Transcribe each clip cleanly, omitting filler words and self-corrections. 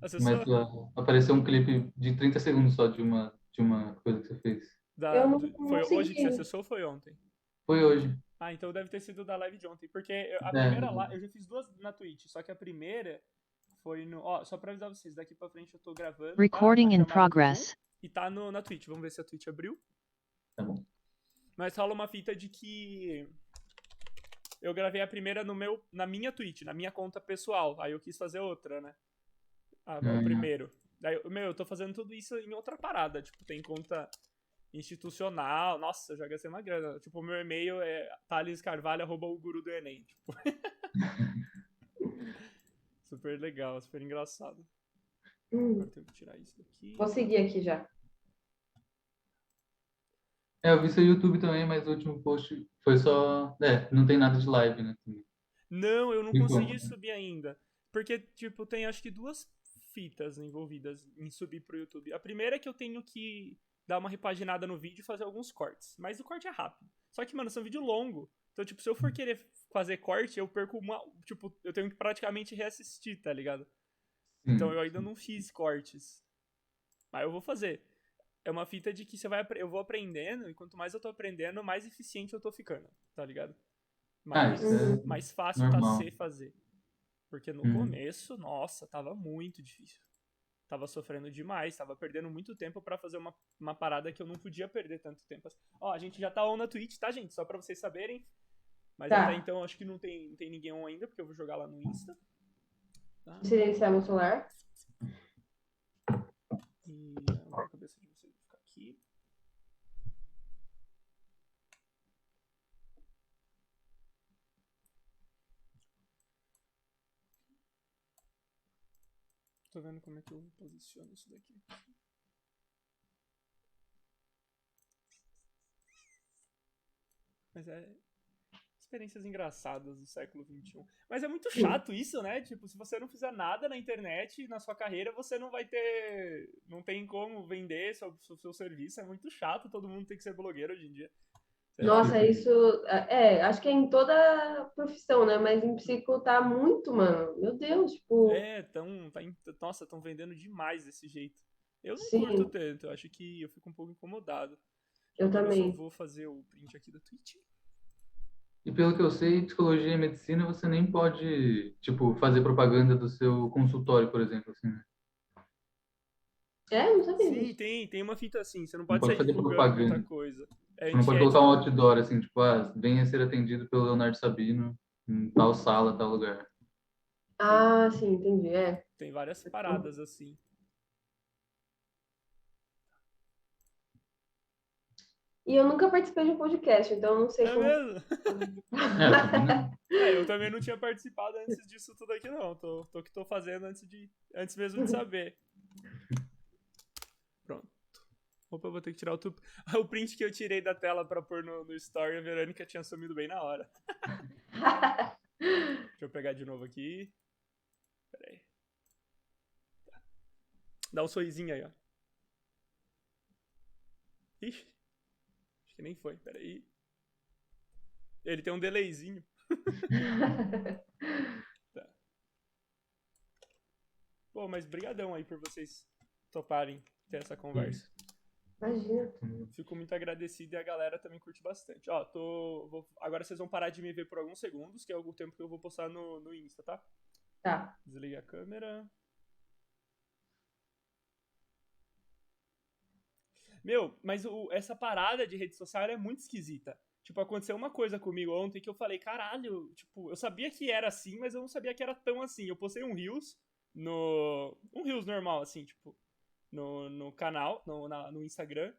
Acessou? Começa a aparecer um clipe de 30 segundos só de uma coisa que você fez. Eu não Foi hoje que você segui. acessou ou foi ontem? Foi hoje. Ah, então deve ter sido da live de ontem. Porque a primeira É, lá, eu já fiz duas na Twitch, só que a primeira foi no. Ó, só pra avisar vocês, daqui pra frente eu tô gravando, tá? A Recording in chamada do Zoom. progress. E tá na Twitch. Vamos ver se a Twitch abriu. tá bom. Mas rola uma fita de que eu gravei a primeira na minha Twitch, na minha conta pessoal. Aí eu quis fazer outra, né? O primeiro. Daí, eu tô fazendo tudo isso em outra parada. Tipo, tem conta institucional. Nossa, eu já gastei uma grana. Tipo, o meu e-mail é thalescarvalho@o-guru-do-enem. Tipo. Super legal, super engraçado. Agora eu tenho que tirar isso daqui. Vou seguir aqui já. Eu vi seu YouTube também, mas o último post foi só. Não tem nada de live, né? Não, eu não Por consegui enquanto. subir ainda. Porque, tipo, tem acho que duas fitas envolvidas em subir pro YouTube. A primeira é que eu tenho que dar uma repaginada no vídeo e fazer alguns cortes. Mas o corte é rápido. Só que, mano, são vídeo longo. Então, tipo, se eu for querer fazer corte, eu perco uma. Tipo, eu tenho que praticamente reassistir, tá ligado? Então eu ainda não fiz cortes. Mas eu vou fazer. É uma fita de que eu vou aprendendo, e quanto mais eu tô aprendendo, mais eficiente eu tô ficando, tá ligado? Mais fácil tá normal. ser fazer. Porque no começo, nossa, tava muito difícil. Tava sofrendo demais, tava perdendo muito tempo pra fazer uma parada que eu não podia perder tanto tempo. Ó, a gente já tá on na Twitch, tá, gente? Só pra vocês saberem. Mas Tá. até então acho que não tem ninguém on ainda, porque eu vou jogar lá no Insta. Tá? Silenciar meu celular. E a cabeça de vocês vai ficar aqui. Tô vendo como é que eu posiciono isso daqui. Mas é experiências engraçadas do século XXI. Mas é muito chato isso, né? Tipo, se você não fizer nada na internet, na sua carreira, você não vai ter... Não tem como vender seu serviço. É muito chato, todo mundo tem que ser blogueiro hoje em dia. Sei lá. Nossa, isso. Acho que é em toda profissão, né? Mas em psico tá muito, mano. Meu Deus, tipo. Nossa, estão vendendo demais desse jeito. Eu não curto Sim, tanto, eu acho que eu fico um pouco incomodado. eu Agora eu só também. vou fazer o print aqui da Twitch. E pelo que eu sei, psicologia e medicina você nem pode, tipo, fazer propaganda do seu consultório, por exemplo, assim, né? Não sabia Sim, disso. tem uma fita assim, você não Não pode pode sair fazer divulgando muita propaganda. coisa. É Tipo, não pode colocar um antiético. outdoor, assim, tipo, venha ser atendido pelo Leonardo Sabino em tal sala, tal lugar. Tem, Ah, sim, entendi. tem várias paradas assim. E eu nunca participei de um podcast, então eu não sei É como. mesmo? Eu também não. Eu também não tinha participado antes disso tudo aqui, não. Tô fazendo antes mesmo de saber. Pronto. Opa, eu vou ter que tirar o print que eu tirei da tela pra pôr no story. A Verônica tinha sumido bem na hora. Deixa eu pegar de novo aqui. Pera aí. Tá. Dá um sorrisinho aí, ó. Ixi. Acho que nem foi. Pera aí. Ele tem um delayzinho. Tá. Pô, mas brigadão aí por vocês toparem ter essa conversa. Imagina. Fico muito agradecido e a galera também curte bastante. Ó, agora vocês vão parar de me ver por alguns segundos, que é o tempo que eu vou postar no Insta, tá? Tá. Desliguei a câmera. Meu, mas essa parada de rede social é muito esquisita. Tipo, aconteceu uma coisa comigo ontem que eu falei, caralho, tipo, eu sabia que era assim, mas eu não sabia que era tão assim. Eu postei um Reels um Reels normal, assim, tipo, no canal, no Instagram.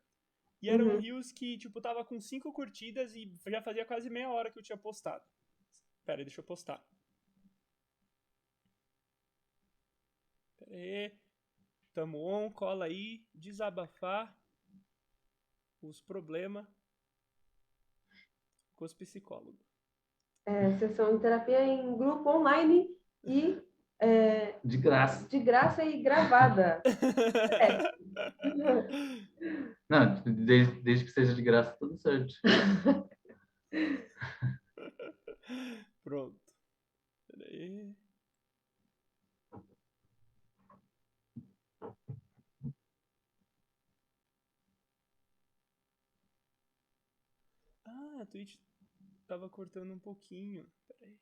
E era um Uhum. Reels que, tipo, tava com 5 curtidas e já fazia quase meia hora que eu tinha postado. Pera aí, deixa eu postar. Pera aí. Tamo on, cola aí, desabafar os problemas com os psicólogos. Sessão de terapia em grupo online e De graça. de graça e gravada. Não, desde que seja de graça, tudo certo. Pronto. Pera aí. a Twitch tava cortando um pouquinho. Peraí.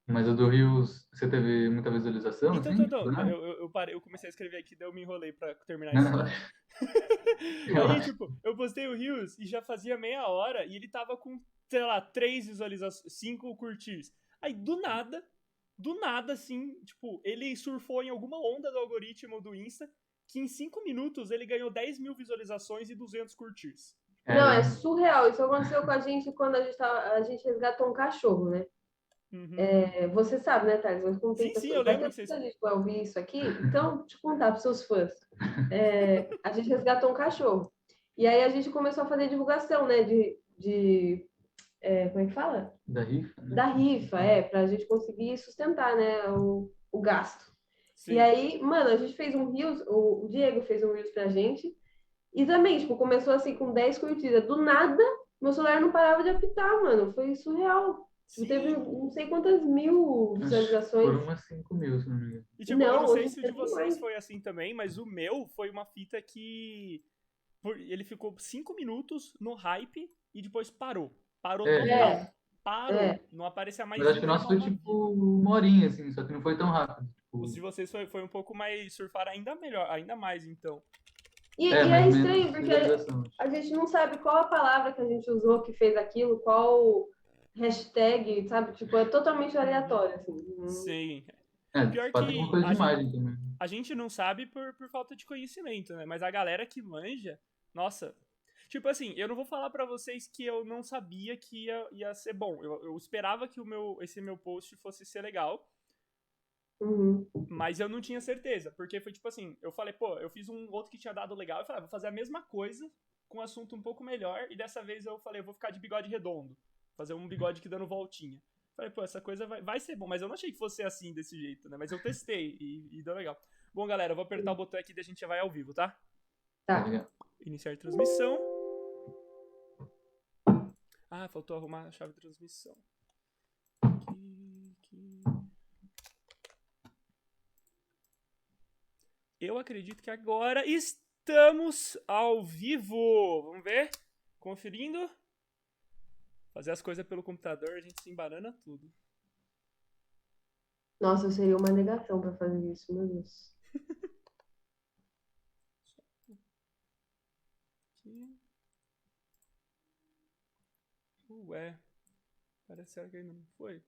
Mas o do Rios, você teve muita visualização, Então, assim? Do nada? eu parei, eu comecei a escrever aqui, daí eu me enrolei pra terminar Não, isso. não, Aí, relaxa. tipo, eu postei o Reels e já fazia meia hora e ele tava com, sei lá, 3 visualizações, 5 curtirs. Aí, do nada, assim, tipo, ele surfou em alguma onda do algoritmo do Insta, que em 5 minutos ele ganhou 10 mil visualizações e 200 curtirs. Não, é Caramba. surreal. Isso aconteceu com a gente quando a gente resgatou um cachorro, né? Uhum. Você sabe, né, Thales? Eu contei Sim, pra sim, eu vai lembro ter que vocês... muita gente que vai ouvir isso aqui. Então, deixa eu contar para seus fãs. A gente resgatou um cachorro. E aí a gente começou a fazer divulgação, né? Como é que fala? Da rifa, né? Da rifa, para a gente conseguir sustentar, né, o gasto. E Sim. aí, mano, a gente fez um Reels, o Diego fez um Reels pra gente, e também, tipo, começou assim com 10 curtidas. Do nada, meu celular não parava de apitar, mano. Foi surreal. Tipo, teve Sim. não sei quantas mil Acho que foram visualizações. umas 5.000, se não me engano. E, tipo, eu não Não, sei hoje em se o dia de tem vocês mais. foi assim também, mas o meu foi uma fita que... Ele ficou 5 minutos no hype e depois parou. Parou É, total. É, é. Parou. Não aparecia mas mais acho que o nosso nenhuma foi tipo vida. uma horinha, assim, só que não foi tão rápido. Os Tipo, de vocês foi um pouco mais surfar ainda melhor, ainda mais, então. E mas é menos estranho, porque visualização. a gente não sabe qual a palavra que a gente usou que fez aquilo, qual hashtag, sabe? Tipo, é totalmente Uhum. aleatório, assim. Sim. É, Pior pode ser alguma que coisa de imagem também. a gente não sabe por falta de conhecimento, né? Mas a galera que manja, nossa. Tipo assim, eu não vou falar pra vocês que eu não sabia que ia ser bom. Eu esperava que esse meu post fosse ser legal, Uhum. mas eu não tinha certeza. Porque foi tipo assim, eu falei, pô, eu fiz um outro que tinha dado legal. Eu falei, vou fazer a mesma coisa, com um assunto um pouco melhor. E dessa vez eu falei, eu vou ficar de bigode redondo. Fazer um bigode que dando voltinha. Falei, pô, essa coisa vai ser bom. Mas eu não achei que fosse assim, desse jeito, né? Mas eu testei e deu legal. Bom, galera, eu vou apertar o botão aqui e a gente já vai ao vivo, tá? Tá Tá. ligado? Iniciar transmissão. Ah, faltou arrumar a chave de transmissão. Aqui. Eu acredito que agora estamos ao vivo. Vamos ver? Conferindo. Fazer as coisas pelo computador, a gente se embanana tudo. Nossa, eu seria uma negação pra fazer isso, meu Deus. Aqui. Ué. Parece que ainda não foi.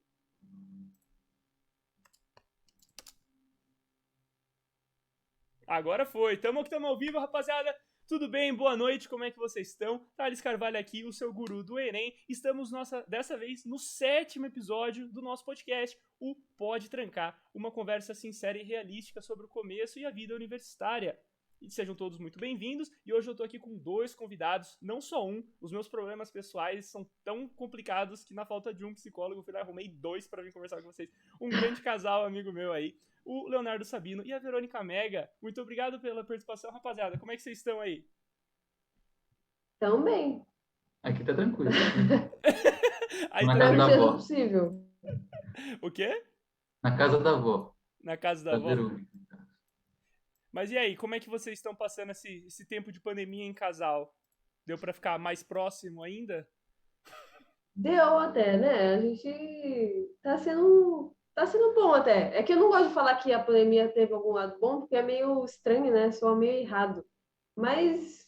Agora foi. Tamo ao vivo, rapaziada. Tudo bem? Boa noite, como é que vocês estão? Thales Carvalho aqui, o seu guru do Enem. Estamos, dessa vez, no 7º episódio do nosso podcast, o Pode Trancar. Uma conversa sincera e realística sobre o começo e a vida universitária. E sejam todos muito bem-vindos. E hoje eu tô aqui com 2 convidados, não só um. Os meus problemas pessoais são tão complicados que na falta de um psicólogo eu fui lá e arrumei 2 pra vir conversar com vocês. Um grande casal, amigo meu aí, o Leonardo Sabino e a Verônica Mega. Muito obrigado pela participação, rapaziada. Como é que vocês estão aí? Também. Aqui tá tranquilo. Aí Na tá casa da Espero que seja avó. possível. O quê? Na casa da avó. Na casa da Da avó. Verônica. Mas e aí, como é que vocês estão passando esse tempo de pandemia em casal? Deu pra ficar mais próximo ainda? Deu até, né? A gente tá sendo bom até. É que eu não gosto de falar que a pandemia teve algum lado bom, porque é meio estranho, né? Soa meio errado. Mas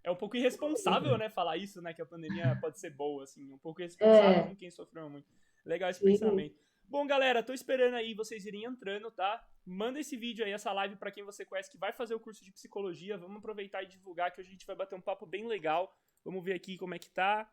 É um pouco irresponsável, né, falar isso, né, que a pandemia pode ser boa, assim, um pouco irresponsável é, com quem sofreu muito. Legal esse sim. pensamento. Bom, galera, tô esperando aí vocês irem entrando, tá? Manda esse vídeo aí, essa live pra quem você conhece que vai fazer o curso de psicologia. Vamos aproveitar e divulgar que hoje a gente vai bater um papo bem legal. Vamos ver aqui como é que tá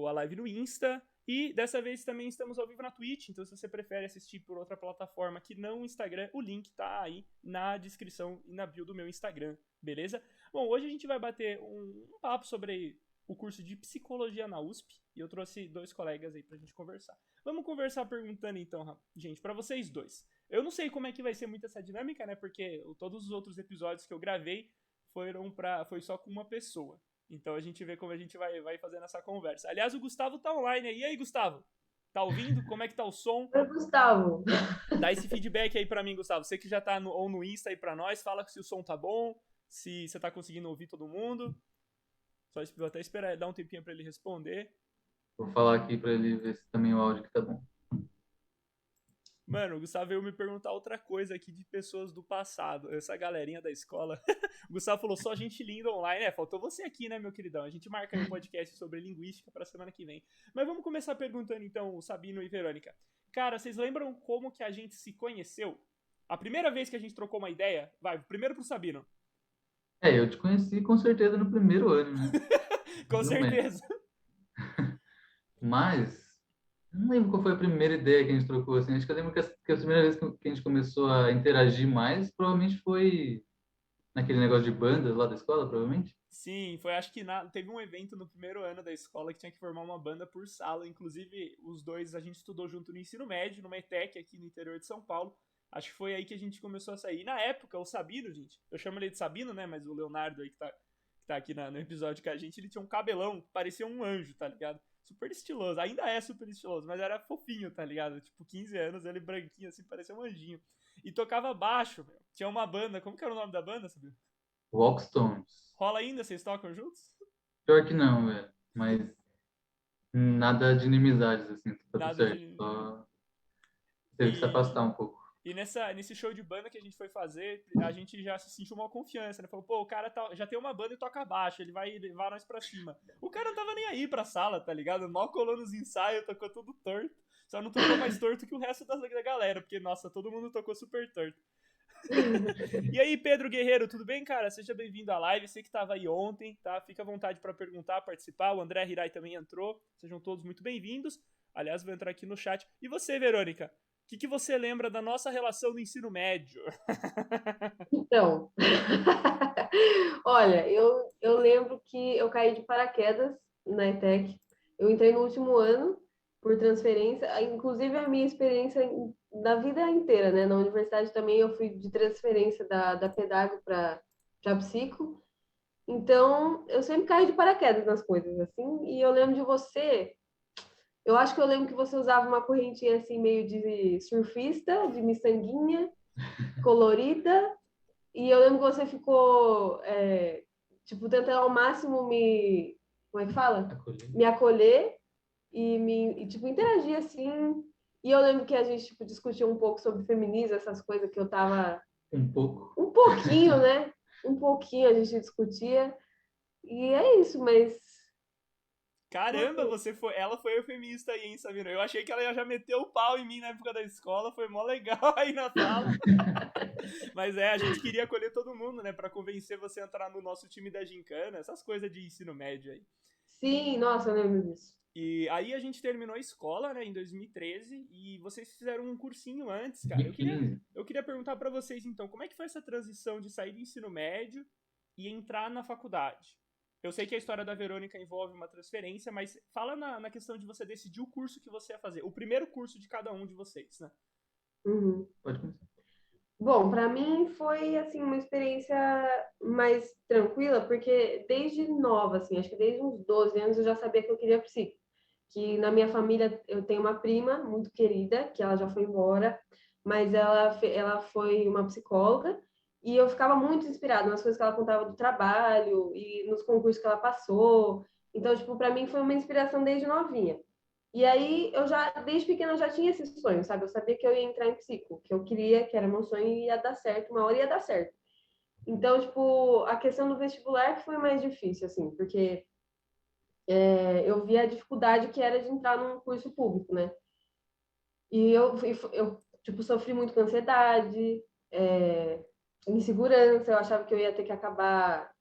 a live no Insta. E dessa vez também estamos ao vivo na Twitch, então se você prefere assistir por outra plataforma que não o Instagram, o link tá aí na descrição e na bio do meu Instagram, beleza? Bom, hoje a gente vai bater um papo sobre o curso de psicologia na USP e eu trouxe 2 colegas aí pra gente conversar. Vamos conversar perguntando então, gente, pra vocês dois. Eu não sei como é que vai ser muito essa dinâmica, né, porque todos os outros episódios que eu gravei foi só com uma pessoa. Então a gente vê como a gente vai fazendo essa conversa. Aliás, o Gustavo tá online aí. E aí, Gustavo? Tá ouvindo? Como é que tá o som? Oi, Gustavo. Dá esse feedback aí pra mim, Gustavo. Você que já tá ou no Insta aí pra nós, fala se o som tá bom, se você tá conseguindo ouvir todo mundo. Vou até esperar, dar um tempinho pra ele responder. Vou falar aqui pra ele ver se também o áudio que tá bom. Mano, o Gustavo veio me perguntar outra coisa aqui de pessoas do passado. Essa galerinha da escola. O Gustavo falou, só gente linda online. Faltou você aqui, né, meu queridão? A gente marca aí um podcast sobre linguística pra semana que vem. Mas vamos começar perguntando, então, Sabino e Verônica. Cara, vocês lembram como que a gente se conheceu? A primeira vez que a gente trocou uma ideia? Vai, primeiro pro Sabino. Eu te conheci com certeza no primeiro ano, né? Com Ensino médio. certeza. Mas, eu não lembro qual foi a primeira ideia que a gente trocou, assim. Acho que eu lembro que a primeira vez que a gente começou a interagir mais, provavelmente foi naquele negócio de bandas lá da escola, provavelmente. Sim, acho que teve um evento no primeiro ano da escola que tinha que formar uma banda por sala. Inclusive, os dois a gente estudou junto no ensino médio, numa ETEC aqui no interior de São Paulo. Acho que foi aí que a gente começou a sair. E na época, o Sabino, gente, eu chamo ele de Sabino, né? Mas o Leonardo aí que tá aqui no episódio com a gente, ele tinha um cabelão que parecia um anjo, tá ligado? Super estiloso, ainda é super estiloso, mas era fofinho, tá ligado? Tipo, 15 anos, ele branquinho assim, parecia um anjinho. E tocava baixo, meu. Tinha uma banda, como que era o nome da banda, Sabino? Walkstones. Rola ainda? Vocês tocam juntos? Pior que não, velho. Mas nada de inimizades, assim, tá tudo Nada certo. de. Só teve que se afastar um pouco. E nesse show de banda que a gente foi fazer, a gente já se sentiu uma confiança, né? Falou, pô, o cara já tem uma banda e toca baixo, ele vai levar nós pra cima. O cara não tava nem aí pra sala, tá ligado? Mal colou nos ensaios, tocou tudo torto. Só não tocou mais torto que o resto da galera, porque, nossa, todo mundo tocou super torto. E aí, Pedro Guerreiro, tudo bem, cara? Seja bem-vindo à live. Sei que tava aí ontem, tá? Fica à vontade pra perguntar, participar. O André Hirai também entrou. Sejam todos muito bem-vindos. Aliás, vou entrar aqui no chat. E você, Verônica? O que você lembra da nossa relação no ensino médio? Então, olha, eu lembro que eu caí de paraquedas na ETEC. Eu entrei no último ano por transferência, inclusive a minha experiência da vida inteira, né? Na universidade também eu fui de transferência da Pedago para Psico. Então, eu sempre caí de paraquedas nas coisas, assim. E eu lembro de você. Eu acho que eu lembro que você usava uma correntinha assim, meio de surfista, de miçanguinha, colorida. E eu lembro que você ficou, tipo, tentando ao máximo me... Como é que fala? Me acolher e tipo, interagir, assim. E eu lembro que a gente, tipo, discutiu um pouco sobre feminismo, essas coisas que eu tava... Um pouco. Um pouquinho, né? Um pouquinho a gente discutia. E é isso, mas... Caramba, ela foi eufemista aí, hein, Sabino? Eu achei que ela já meteu o pau em mim na época da escola, foi mó legal aí na sala. Mas a gente queria acolher todo mundo, né, pra convencer você a entrar no nosso time da gincana, essas coisas de ensino médio aí. Sim, nossa, eu lembro disso. E aí a gente terminou a escola, né, em 2013, e vocês fizeram um cursinho antes, cara. Eu queria perguntar pra vocês, então, como é que foi essa transição de sair do ensino médio e entrar na faculdade? Eu sei que a história da Verônica envolve uma transferência, mas fala na questão de você decidir o curso que você ia fazer. O primeiro curso de cada um de vocês, né? Uhum. Pode começar. Bom, para mim foi assim uma experiência mais tranquila, porque desde nova, assim, acho que desde uns 12 anos eu já sabia que eu queria psico. Que na minha família eu tenho uma prima muito querida, que ela já foi embora, mas ela foi uma psicóloga e eu ficava muito inspirada nas coisas que ela contava do trabalho e nos concursos que ela passou. Então, tipo, para mim foi uma inspiração desde novinha. E aí, desde pequena, eu já tinha esse sonho, sabe? Eu sabia que eu ia entrar em psico, que eu queria, que era meu sonho e ia dar certo, uma hora ia dar certo. Então, tipo, a questão do vestibular que foi mais difícil, assim, porque eu vi a dificuldade que era de entrar num curso público, né? E eu tipo, sofri muito com ansiedade, insegurança, eu achava que eu ia ter que acabar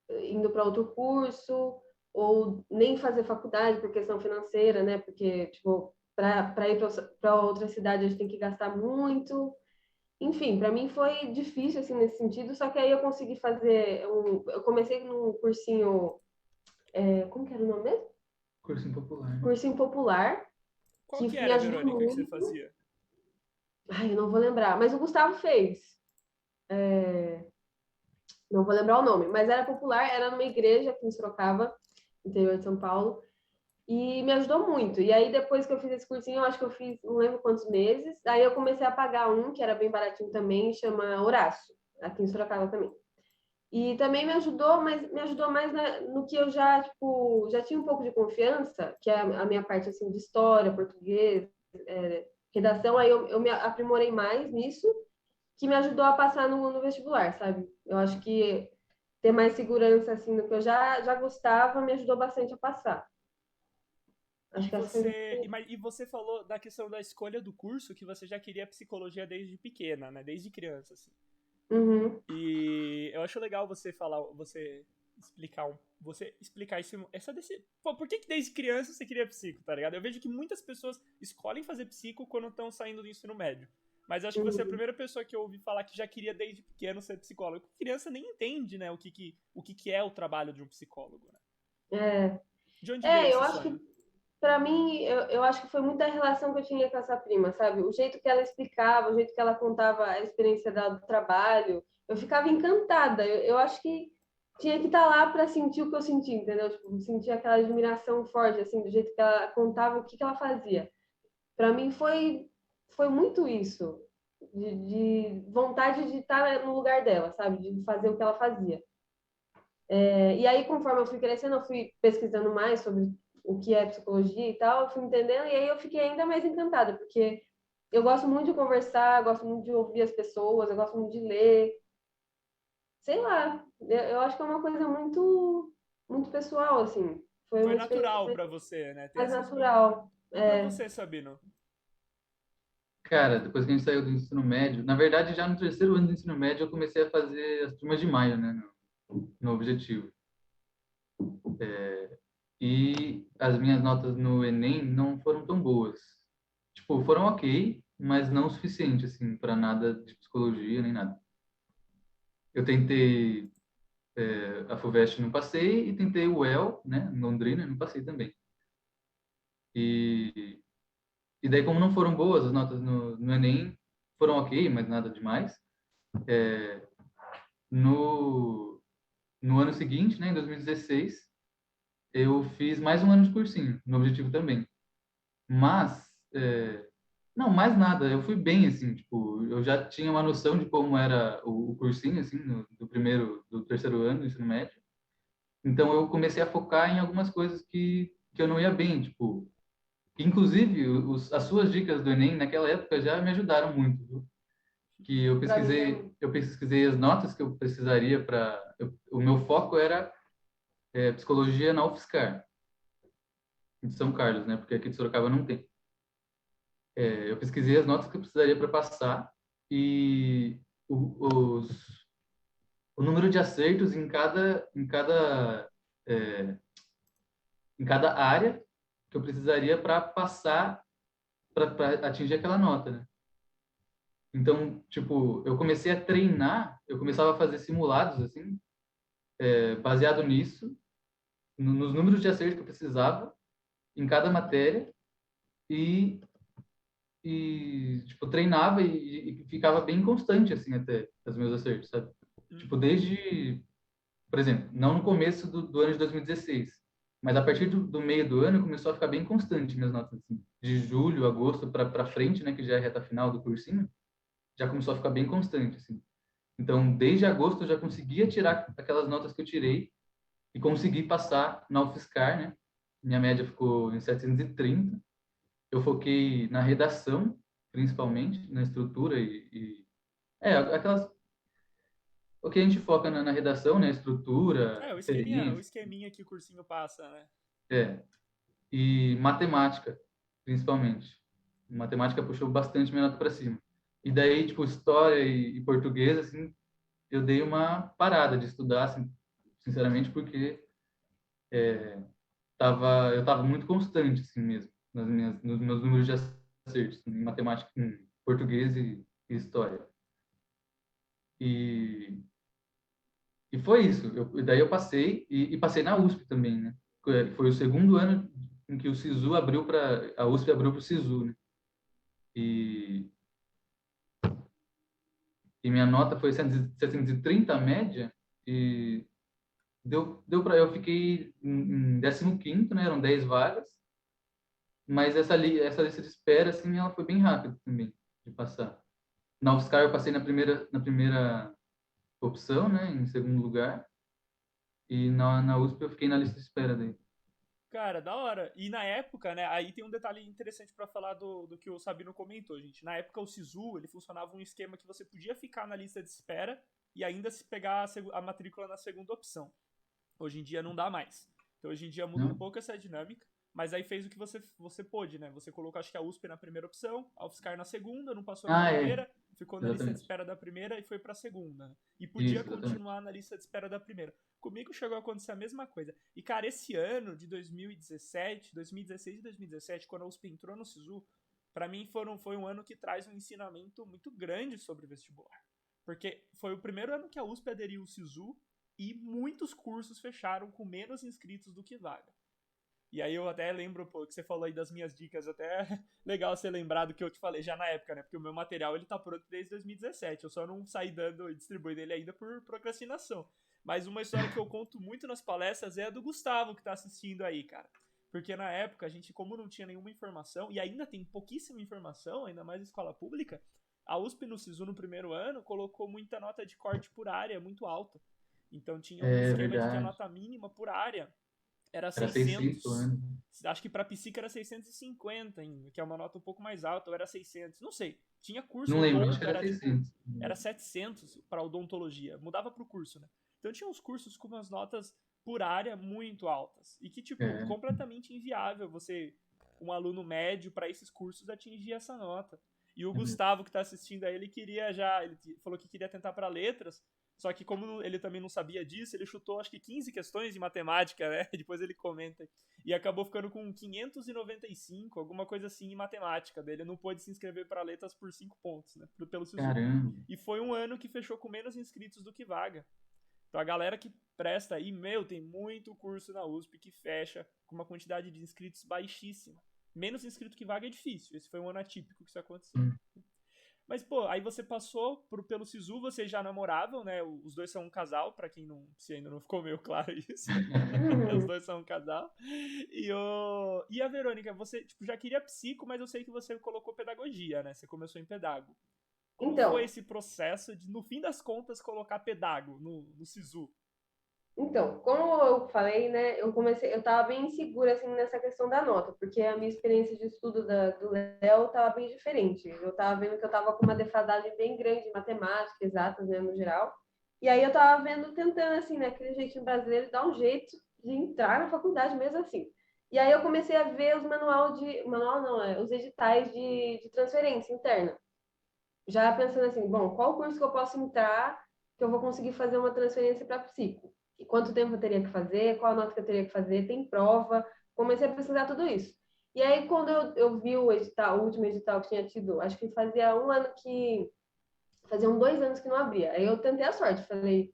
indo para outro curso, ou nem fazer faculdade por questão financeira, né? Porque, tipo, para ir para outra cidade a gente tem que gastar muito. Enfim, para mim foi difícil, assim, nesse sentido, só que aí eu consegui fazer eu comecei num cursinho, como que era o nome mesmo? Cursinho popular. Cursinho popular. Qual que era, Verônica, que você fazia? Ai, eu não vou lembrar, mas o Gustavo fez. Não vou lembrar o nome, mas era popular, era numa igreja aqui em Sorocaba, interior de São Paulo. E me ajudou muito. E aí, depois que eu fiz esse cursinho, eu acho que eu fiz, não lembro quantos meses. Aí eu comecei a pagar um, que era bem baratinho também, chama Horácio, aqui em Sorocaba também. E também me ajudou, mas me ajudou mais no que eu já, tipo, já tinha um pouco de confiança, que é a minha parte, assim, de história, português, redação. Aí eu me aprimorei mais nisso, que me ajudou a passar no vestibular, sabe? Eu acho que ter mais segurança, assim, no que eu já gostava, me ajudou bastante a passar. Acho E que essa foi... e você falou da questão da escolha do curso, que você já queria psicologia desde pequena, né? Desde criança, assim. Uhum. E eu acho legal você falar, você explicar isso, pô, por que desde criança você queria psico, tá ligado? Eu vejo que muitas pessoas escolhem fazer psico quando estão saindo do ensino médio. Mas eu acho que você é a Uhum. primeira pessoa que eu ouvi falar que já queria desde pequeno ser psicólogo. Porque criança nem entende, né, o que é o trabalho de um psicólogo, né? É, De onde veio eu esse acho sonho? que para mim, eu acho que foi muita relação que eu tinha com essa prima, sabe? O jeito que ela explicava, o jeito que ela contava a experiência dela do trabalho, eu ficava encantada. Eu acho que tinha que estar lá para sentir o que eu senti, entendeu? Tipo, sentir aquela admiração forte, assim, do jeito que ela contava o que ela fazia. Para mim foi muito isso, de vontade de estar no lugar dela, sabe? De fazer o que ela fazia. E aí, conforme eu fui crescendo, eu fui pesquisando mais sobre o que é psicologia e tal, eu fui entendendo, e aí eu fiquei ainda mais encantada, porque eu gosto muito de conversar, gosto muito de ouvir as pessoas, eu gosto muito de ler, sei lá, eu acho que é uma coisa muito pessoal, assim. Foi Foi uma experiência natural pra você, né, ter mais essa escolha. natural. E pra você, Sabino? Cara, depois que a gente saiu do ensino médio, na verdade, já no terceiro ano do ensino médio, eu comecei a fazer as turmas de maio, né, no objetivo. E as minhas notas no Enem não foram tão boas. Tipo, foram ok, mas não o suficiente, assim, para nada de psicologia nem nada. Eu tentei a FUVEST, não passei, e tentei o UEL, né, em Londrina, não passei também. E, e daí, como não foram boas as notas no Enem, foram ok, mas nada demais. No, no ano seguinte, né, em 2016, eu fiz mais um ano de cursinho, no objetivo também. Mas, não, mais nada, eu fui bem, assim, tipo, eu já tinha uma noção de como era o cursinho, assim, do terceiro ano do ensino médio. Então, eu comecei a focar em algumas coisas que eu não ia bem, tipo, inclusive, as suas dicas do Enem naquela época já me ajudaram muito, viu? Que Para mim também. eu pesquisei as notas que eu precisaria o meu foco era psicologia na UFSCar, de São Carlos, né? Porque aqui de Sorocaba não tem. Eu pesquisei as notas que eu precisaria para passar e o, os, o número de acertos é, em cada área que eu precisaria para passar, para atingir aquela nota, né? Então, tipo, eu comecei a treinar, eu começava a fazer simulados, assim, baseado nisso, nos números de acertos que eu precisava em cada matéria e, tipo, treinava e ficava bem constante, assim, até, os meus acertos, sabe? Tipo, Uhum. desde, por exemplo, não no começo do ano de 2016, mas a partir do meio do ano começou a ficar bem constante minhas notas, assim. De julho, agosto para frente, né, que já é a reta final do cursinho, já começou a ficar bem constante, assim. Então, desde agosto eu já conseguia tirar aquelas notas que eu tirei e consegui passar na UFSCar, né? Minha média ficou em 730. Eu foquei na redação, principalmente, na estrutura aquelas o que a gente foca na redação, né? Estrutura, O referência, esqueminha que o cursinho passa, né? é, e matemática, principalmente. Matemática puxou bastante minha nota para cima. E daí, tipo, história e português, assim, eu dei uma parada de estudar, assim, sinceramente, porque eu tava muito constante, assim mesmo, nos meus números de acertos, em matemática, em português e história. E, e foi isso. Daí eu passei, e passei na USP também, né? Foi o segundo ano em que o SISU abriu a USP abriu para o SISU, né? E, e minha nota foi 730 a média, e deu para eu fiquei em 15º, né? Eram 10 vagas, Mas essa lista de espera, assim, ela foi bem rápida também de passar. Na UFSCar eu passei na primeira opção, né, em segundo lugar, e na USP eu fiquei na lista de espera daí. Cara, da hora. E na época, né, aí tem um detalhe interessante pra falar do que o Sabino comentou, gente. Na época o Sisu, ele funcionava um esquema que você podia ficar na lista de espera e ainda se pegar a matrícula na segunda opção. Hoje em dia não dá mais. Então hoje em dia muda um Não? pouco essa dinâmica, mas aí fez o que você pôde, né? Você colocou acho que a USP na primeira opção, a UFSCar na segunda, não passou na Ah, é, primeira, ficou na lista de exatamente. espera da primeira e foi pra segunda, né? E podia Isso, exatamente. continuar na lista de espera da primeira. Comigo chegou a acontecer a mesma coisa. E cara, esse ano de 2017, 2016 e 2017, quando a USP entrou no SISU, pra mim foi um ano que traz um ensinamento muito grande sobre vestibular. Porque foi o primeiro ano que a USP aderiu ao SISU e muitos cursos fecharam com menos inscritos do que vaga. E aí eu até lembro, pô, que você falou aí das minhas dicas, até legal você lembrar do que eu te falei já na época, né? Porque o meu material ele tá pronto desde 2017, eu só não saí dando e distribuindo ele ainda por procrastinação. Mas uma história que eu conto muito nas palestras é a do Gustavo que tá assistindo aí, cara. Porque na época a gente, como não tinha nenhuma informação, e ainda tem pouquíssima informação, ainda mais em escola pública, a USP no SISU no primeiro ano colocou muita nota de corte por área muito alta. Então tinha um É esquema de que a verdade. nota mínima por área era Era 600 pelo 600. menos. Acho que para psica era 650 ainda, que é uma nota um pouco mais alta, ou era 600, não sei. Tinha curso Não lembro, acho que odonto, era era tipo, 600. era 700 para odontologia, mudava pro curso, né? Então tinha uns cursos com umas notas por área muito altas e que tipo, É, completamente inviável você um aluno médio para esses cursos atingir essa nota. E o é mesmo. Gustavo que tá assistindo aí, ele queria já, ele falou que queria tentar para letras, só que como ele também não sabia disso, ele chutou acho que 15 questões de matemática, né? Depois ele comenta. E acabou ficando com 595, alguma coisa assim em matemática. Daí ele não pôde se inscrever para letras por 5 pontos, né? Pelo SISU. Caramba. E foi um ano que fechou com menos inscritos do que vaga. Então a galera que presta aí, meu, tem muito curso na USP que fecha com uma quantidade de inscritos baixíssima. Menos inscrito que vaga é difícil. Esse foi um ano atípico que isso aconteceu. Hum. Mas, pô, aí você passou pelo SISU, vocês já namoravam, né? Os dois são um casal, pra quem não, se ainda não ficou meio claro isso. Os dois são um casal. E a Verônica, você tipo, já queria psico, mas eu sei que você colocou pedagogia, né? Você começou em pedago. Como foi Então, esse processo de, no fim das contas, colocar pedago no SISU? Então, como eu falei, né, eu estava bem insegura assim nessa questão da nota, porque a minha experiência de estudo do Léo estava bem diferente. Eu estava vendo que eu estava com uma defasagem bem grande em matemática, exatas, né, no geral. E aí eu estava vendo, tentando assim, né, aquele jeitinho brasileiro, dar um jeito de entrar na faculdade mesmo assim. E aí eu comecei a ver manual não, os editais de transferência interna. Já pensando assim, bom, qual curso que eu posso entrar que eu vou conseguir fazer uma transferência para psico? E quanto tempo eu teria que fazer? Qual a nota que eu teria que fazer? Tem prova? Comecei a pesquisar tudo isso. E aí, quando eu vi o edital, o último edital que tinha tido, acho que fazia um ano que. Faziam 2 anos que não abria. Aí eu tentei a sorte. Falei,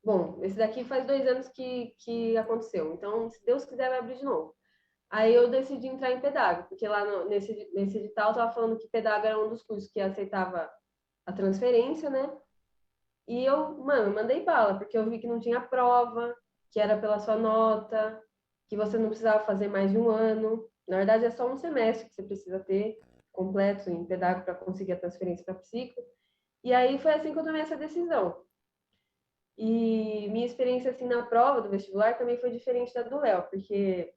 bom, esse daqui faz 2 anos que aconteceu. Então, se Deus quiser, vai abrir de novo. Aí eu decidi entrar em pedago, porque lá nesse edital estava falando que pedago era um dos cursos que aceitava a transferência, né? E eu, mano, mandei bala, porque eu vi que não tinha prova, que era pela sua nota, que você não precisava fazer mais de um ano. Na verdade, é só um semestre que você precisa ter completo em pedagogo para conseguir a transferência para psico. E aí foi assim que eu tomei essa decisão. E minha experiência assim na prova do vestibular também foi diferente da do Léo, porque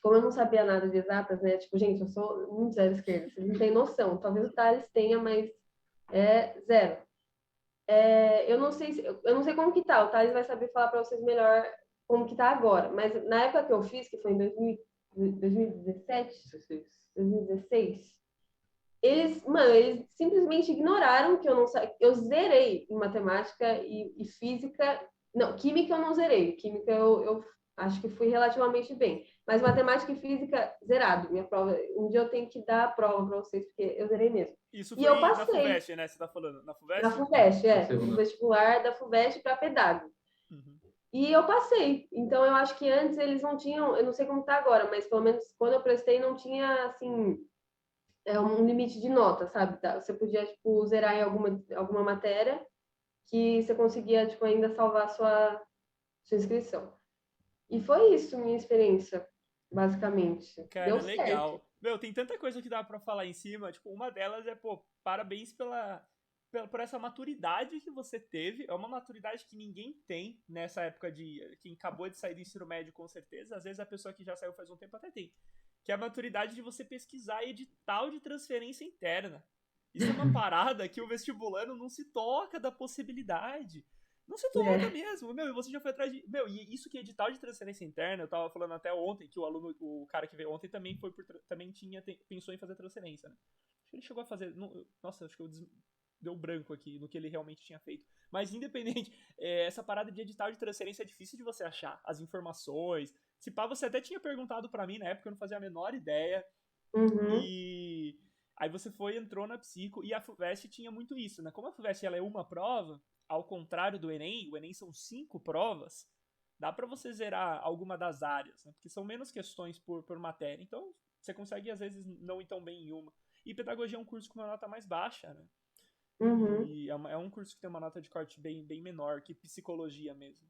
como eu não sabia nada de exatas, né? Tipo, gente, eu sou muito zero esquerda, vocês não têm noção. Talvez o Thales tenha, mas é zero. Eu não sei eu não sei como que tá, o Thales vai saber falar para vocês melhor como que tá agora, mas na época que eu fiz, que foi em 2017, 2016, eles simplesmente ignoraram que eu não sabia, eu zerei em matemática e física, não, química eu não zerei, química eu acho que fui relativamente bem, mas matemática e física zerado, minha prova, um dia eu tenho que dar a prova para vocês, porque eu zerei mesmo. Isso E eu foi na passei. FUVEST, né? Você tá falando? Na Na FUVEST? FUVEST, Na no segunda. vestibular da FUVEST para pedagogo. Uhum. E eu passei. Então eu acho que antes eles não tinham, eu não sei como está agora, mas pelo menos quando eu prestei não tinha assim um limite de nota, sabe? Você podia tipo zerar em alguma matéria que você conseguia tipo ainda salvar a sua inscrição. E foi isso minha experiência basicamente. Cara, Deu certo. legal. Meu, tem tanta coisa que dá pra falar em cima. Tipo, uma delas é, pô, parabéns por essa maturidade que você teve. É uma maturidade que ninguém tem nessa época de quem acabou de sair do ensino médio, com certeza. Às vezes a pessoa que já saiu faz um tempo até tem. Que é a maturidade de você pesquisar edital de transferência interna. Isso é uma parada que o vestibulando não se toca da possibilidade. Não se toca É. mesmo, meu, e você já foi atrás de. Meu, e isso que é edital de transferência interna, eu tava falando até ontem que o aluno, o cara que veio ontem também foi também pensou em fazer transferência, né? Acho que ele chegou a fazer. Nossa, acho que deu branco aqui no que ele realmente tinha feito. Mas independente, essa parada de edital de transferência é difícil de você achar. As informações. Se pá, você até tinha perguntado pra mim na época, eu não fazia a menor ideia. Uhum, E aí você entrou na psico, e a FUVEST tinha muito isso, né? Como a FUVEST ela é uma prova, ao contrário do Enem, o Enem são 5 provas, dá pra você zerar alguma das áreas, né? Porque são menos questões por matéria. Então, você consegue, às vezes, não ir tão bem em uma. E pedagogia é um curso com uma nota mais baixa, né? uhum, E é um curso que tem uma nota de corte bem menor que psicologia mesmo.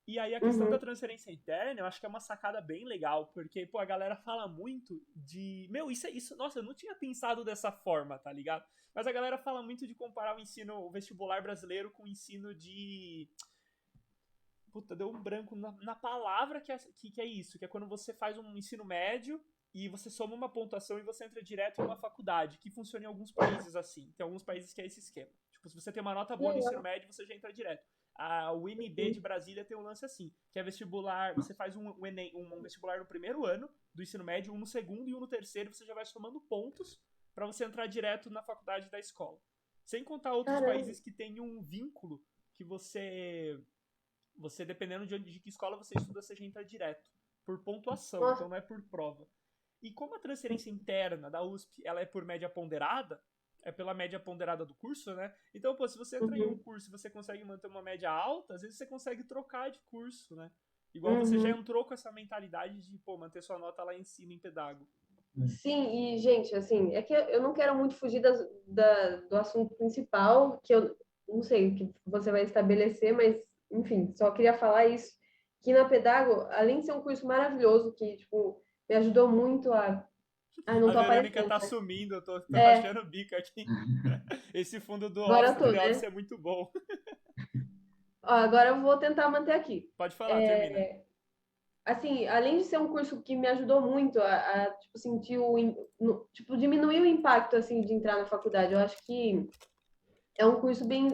E aí a questão da uhum. transferência interna, eu acho que é uma sacada bem legal, porque, pô, a galera fala muito de... Meu, isso, nossa, eu não tinha pensado dessa forma, tá ligado? Mas a galera fala muito de comparar o vestibular brasileiro com o ensino de... Puta, deu um branco na palavra que é isso, que é quando você faz um ensino médio e você soma uma pontuação e você entra direto em uma faculdade, que funciona em alguns países assim. Tem alguns países que é esse esquema. Tipo, se você tem uma nota boa no ensino Legal. médio, você já entra direto. O IMB de Brasília tem um lance assim, que é vestibular, você faz um Enem, um vestibular no primeiro ano do ensino médio, um no segundo e um no terceiro, você já vai somando pontos para você entrar direto na faculdade da escola. Sem contar outros Caramba. países que têm um vínculo que você dependendo de que escola você estuda, você já entra direto, por pontuação, Nossa. então não é por prova. E como a transferência interna da USP ela é por média ponderada, é pela média ponderada do curso, né? Então, pô, se você entra em um Uhum, curso e você consegue manter uma média alta, às vezes você consegue trocar de curso, né? Igual você já uhum. entrou com essa mentalidade de, pô, manter sua nota lá em cima em pedago. Sim, e, gente, assim, é que eu não quero muito fugir do assunto principal, que eu não sei o que você vai estabelecer, mas, enfim, só queria falar isso, que na Pedago, além de ser um curso maravilhoso, que, tipo, me ajudou muito a... Ai, não A tô Verônica aparecendo, tá né? sumindo, eu tô É, rachando o bico aqui. Esse fundo do agora eu office, do tô, The Office né? é muito bom. Ó, agora eu vou tentar manter aqui. Pode falar, termina. Assim, além de ser um curso que me ajudou muito tipo, sentir tipo, diminuir o impacto, assim, de entrar na faculdade, eu acho que é um curso bem,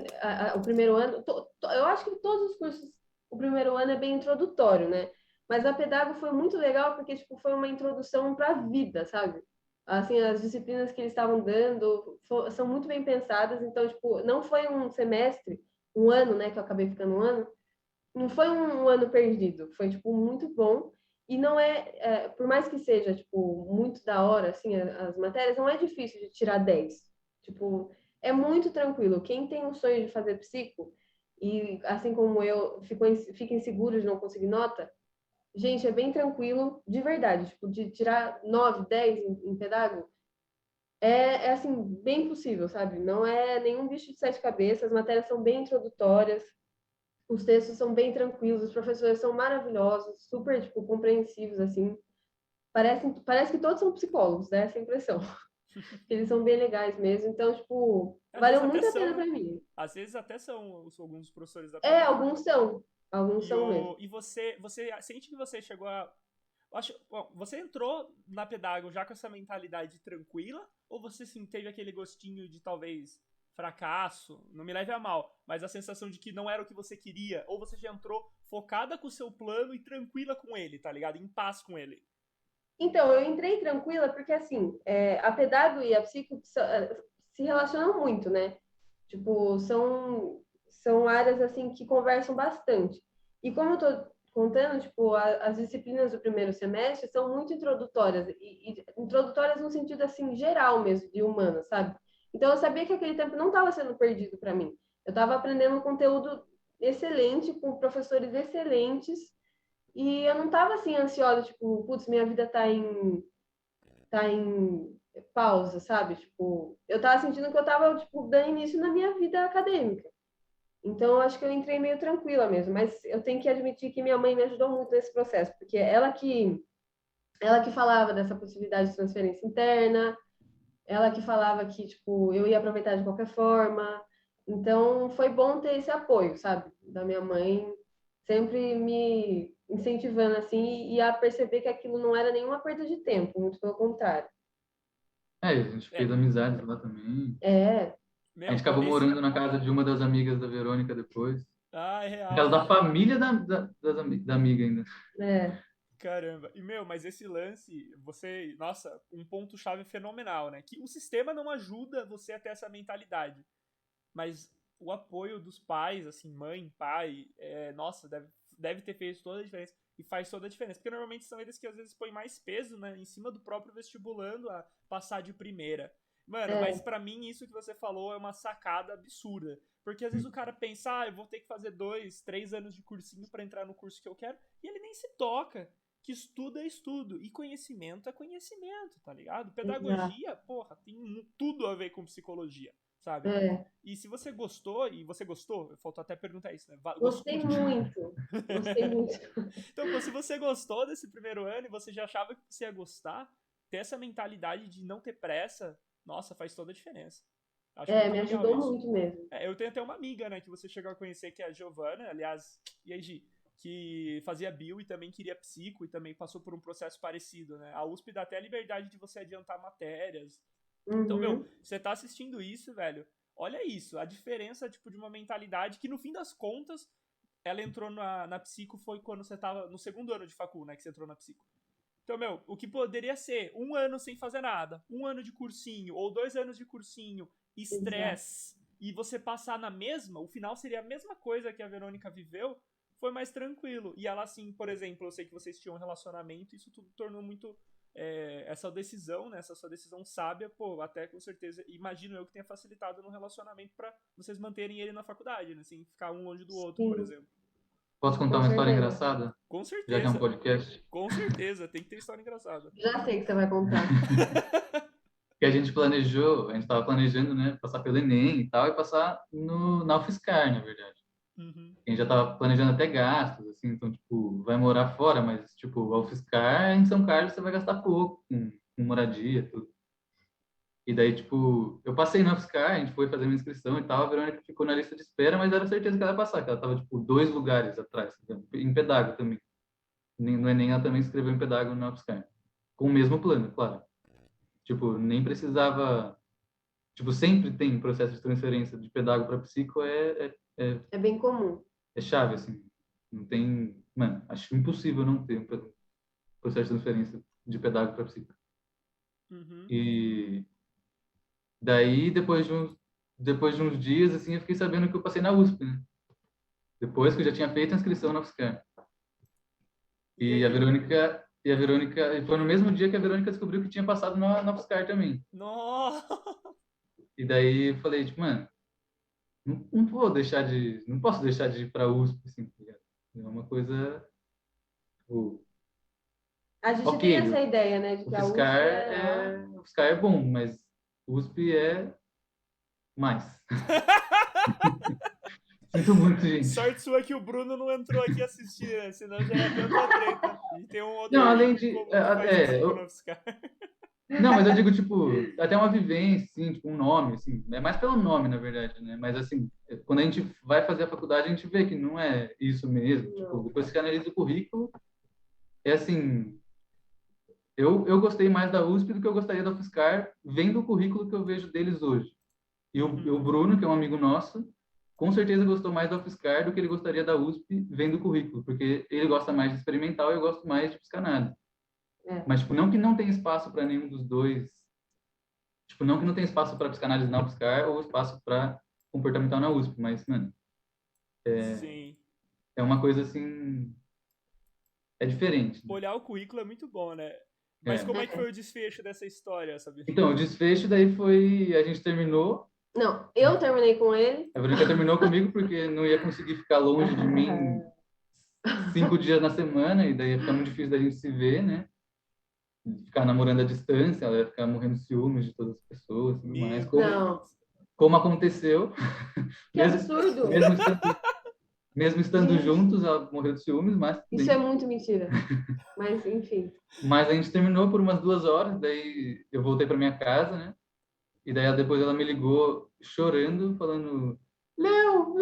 o primeiro ano, eu acho que todos os cursos, o primeiro ano é bem introdutório, né? Mas a Pedago foi muito legal porque, tipo, foi uma introdução para a vida, sabe? Assim, as disciplinas que eles estavam dando são muito bem pensadas, então, tipo, não foi um semestre, um ano, né, que eu acabei ficando um ano, não foi um ano perdido, foi, tipo, muito bom. E não por mais que seja, tipo, muito da hora, assim, as matérias, não é difícil de tirar 10. Tipo, é muito tranquilo. Quem tem o sonho de fazer psico, e assim como eu, fica inseguro de não conseguir nota, gente, é bem tranquilo, de verdade. Tipo, de tirar 9, 10 em pedago, assim, bem possível, sabe? Não é nenhum bicho de sete cabeças, as matérias são bem introdutórias, os textos são bem tranquilos, os professores são maravilhosos, super, tipo, compreensivos, assim. Parece que todos são psicólogos, né? Essa impressão. Eles são bem legais mesmo. Então, tipo, Às vezes valeu até muito a pena são, para mim. às vezes até são alguns professores da É, Pedago. alguns são. Alguns são mesmo. E você sente que você chegou a. Acho, bom, você entrou na Pedago já com essa mentalidade tranquila? Ou você sim teve aquele gostinho de talvez fracasso? Não me leve a mal, mas a sensação de que não era o que você queria? Ou você já entrou focada com o seu plano e tranquila com ele, tá ligado? Em paz com ele? Então, eu entrei tranquila porque, assim, a pedago e a psico se relacionam muito, né? Tipo, são áreas, assim, que conversam bastante. E como eu tô contando, tipo, as disciplinas do primeiro semestre são muito introdutórias. E introdutórias no sentido, assim, geral mesmo, de humanas, sabe? Então, eu sabia que aquele tempo não estava sendo perdido para mim. Eu estava aprendendo um conteúdo excelente, com professores excelentes, e eu não tava assim ansiosa, tipo, putz, minha vida tá em pausa, sabe? Tipo, eu tava sentindo que eu tava, tipo, dando início na minha vida acadêmica. Então, eu acho que eu entrei meio tranquila mesmo, mas eu tenho que admitir que minha mãe me ajudou muito nesse processo, porque ela que Ela que falava dessa possibilidade de transferência interna, ela que falava que, tipo, eu ia aproveitar de qualquer forma. Então, foi bom ter esse apoio, sabe? Da minha mãe, sempre me incentivando, assim, e a perceber que aquilo não era nenhuma perda de tempo, muito pelo contrário. A gente É, fez amizades lá também. É, A gente pô, acabou morando na casa de uma das amigas da Verônica depois. Ah, é Na real. casa da família da amiga ainda. é, Caramba. E, mas esse lance, você. Nossa, um ponto-chave fenomenal, né? Que o sistema não ajuda você a ter essa mentalidade. Mas o apoio dos pais, assim, mãe, pai, nossa, deve ter feito toda a diferença. E faz toda a diferença. Porque normalmente são eles que às vezes põem mais peso, né? Em cima do próprio vestibulando a passar de primeira. Mano, mas é, pra mim isso que você falou é uma sacada absurda. Porque às vezes o cara pensa, eu vou ter que fazer 2, 3 anos de cursinho pra entrar no curso que eu quero. E ele nem se toca. Que estudo é estudo. E conhecimento é conhecimento, tá ligado? exato. Pedagogia, porra, tem tudo a ver com psicologia, sabe? É, E se você gostou, e você gostou, faltou até perguntar isso, né? gostei muito, gostei muito. Então, pô, se você gostou desse primeiro ano e você já achava que você ia gostar, ter essa mentalidade de não ter pressa, nossa, faz toda a diferença. Acho É, muito me legal ajudou isso. muito mesmo. Eu tenho até uma amiga, né, que você chegou a conhecer, que é a Giovana, aliás, e aí, Gi, que fazia bio e também queria psico e também passou por um processo parecido, né? A USP dá até a liberdade de você adiantar matérias. Então, Uhum, você tá assistindo isso, velho, olha isso, a diferença, tipo, de uma mentalidade que no fim das contas ela entrou na psico foi quando você tava no segundo ano de facul, né? Que você entrou na psico. Então, o que poderia ser 1 ano sem fazer nada, 1 ano de cursinho, ou 2 anos de cursinho, exato. estresse, e você passar na mesma, o final seria a mesma coisa que a Verônica viveu, foi mais tranquilo. E ela, assim, por exemplo, eu sei que vocês tinham um relacionamento, isso tudo tornou muito essa decisão, né, essa sua decisão sábia, pô, até com certeza, imagino eu que tenha facilitado no relacionamento pra vocês manterem ele na faculdade, né, sem ficar um longe do outro, por Sim, exemplo. Posso contar com uma história certeza. engraçada? Com Já que é um certeza, podcast. tem que ter história engraçada. Já sei que você vai contar. Que a gente estava planejando, né, passar pelo Enem e tal, e passar na UFSCar, na verdade. Uhum. A gente já estava planejando até gastos, assim, então, tipo, vai morar fora, mas, tipo, a UFSCar em São Carlos você vai gastar pouco com moradia, tudo. E daí, tipo, eu passei na UFSCar, a gente foi fazer uma inscrição e tal, a Verônica ficou na lista de espera, mas era certeza que ela ia passar, que ela tava, tipo, 2 lugares atrás, em pedago também. No Enem ela também escreveu em pedago na UFSCar. Com o mesmo plano, claro. Tipo, nem precisava. Tipo, sempre tem processo de transferência de pedago para psico, É bem comum. é chave, assim. Não tem. Mano, acho impossível não ter um processo de transferência de pedago para psico. Uhum. E daí, depois de uns dias, assim, eu fiquei sabendo que eu passei na USP, né? Depois que eu já tinha feito a inscrição na UFSCar. E E a aí? Verônica. E foi no mesmo dia que a Verônica descobriu que tinha passado na UFSCar também. Nossa! E daí eu falei, tipo, mano, não posso deixar de ir para a USP, assim, tá ligado? É uma coisa, tipo, A gente ok, tem essa ideia, né, de o que a Fiscar USP é. o Fiscar é bom, mas USP é mais. Sinto muito, gente. Sorte sua que o Bruno não entrou aqui assistir, né? Senão já ia ter outra treta. E tem um outro Não, além amigo em de, comum que faz psico no eu, UFSCar. não, mas eu digo, tipo, até uma vivência, assim, tipo, um nome, assim, é mais pelo nome, na verdade, né? Mas, assim, quando a gente vai fazer a faculdade, a gente vê que não é isso mesmo. Tipo, Não. depois que analisa o currículo, é assim, eu gostei mais da USP do que eu gostaria da UFSCar, vendo o currículo que eu vejo deles hoje. E o Uhum. Bruno, que é um amigo nosso, com certeza gostou mais da UFSCar do que ele gostaria da USP, vendo o currículo, porque ele gosta mais de experimental e eu gosto mais de psicanálise. É, Mas, tipo, não que não tem espaço para nenhum dos dois. Tipo, não que não tem espaço para psicanálise na UFSCar ou espaço para comportamental na USP, mas, mano, Sim. é uma coisa assim. É diferente, né? Olhar o currículo é muito bom, né? Mas É. como é que foi o desfecho dessa história, sabe? Então, o desfecho daí foi. A gente terminou. não, eu terminei com ele. A Verônica terminou comigo porque não ia conseguir ficar longe de mim 5 dias na semana, e daí ia ficar muito difícil da gente se ver, né? Ficar namorando à distância, ela ia ficar morrendo de ciúmes de todas as pessoas, tudo mais. Meu Como, Não, Deus. como aconteceu, que mesmo, absurdo! mesmo estando, Mesmo estando Gente. juntos, ela morreu de ciúmes, mas tudo Isso é bem. muito mentira. Mas, enfim. Mas a gente terminou por umas 2 horas, daí eu voltei para minha casa, né? E daí depois ela me ligou chorando, falando: Léo,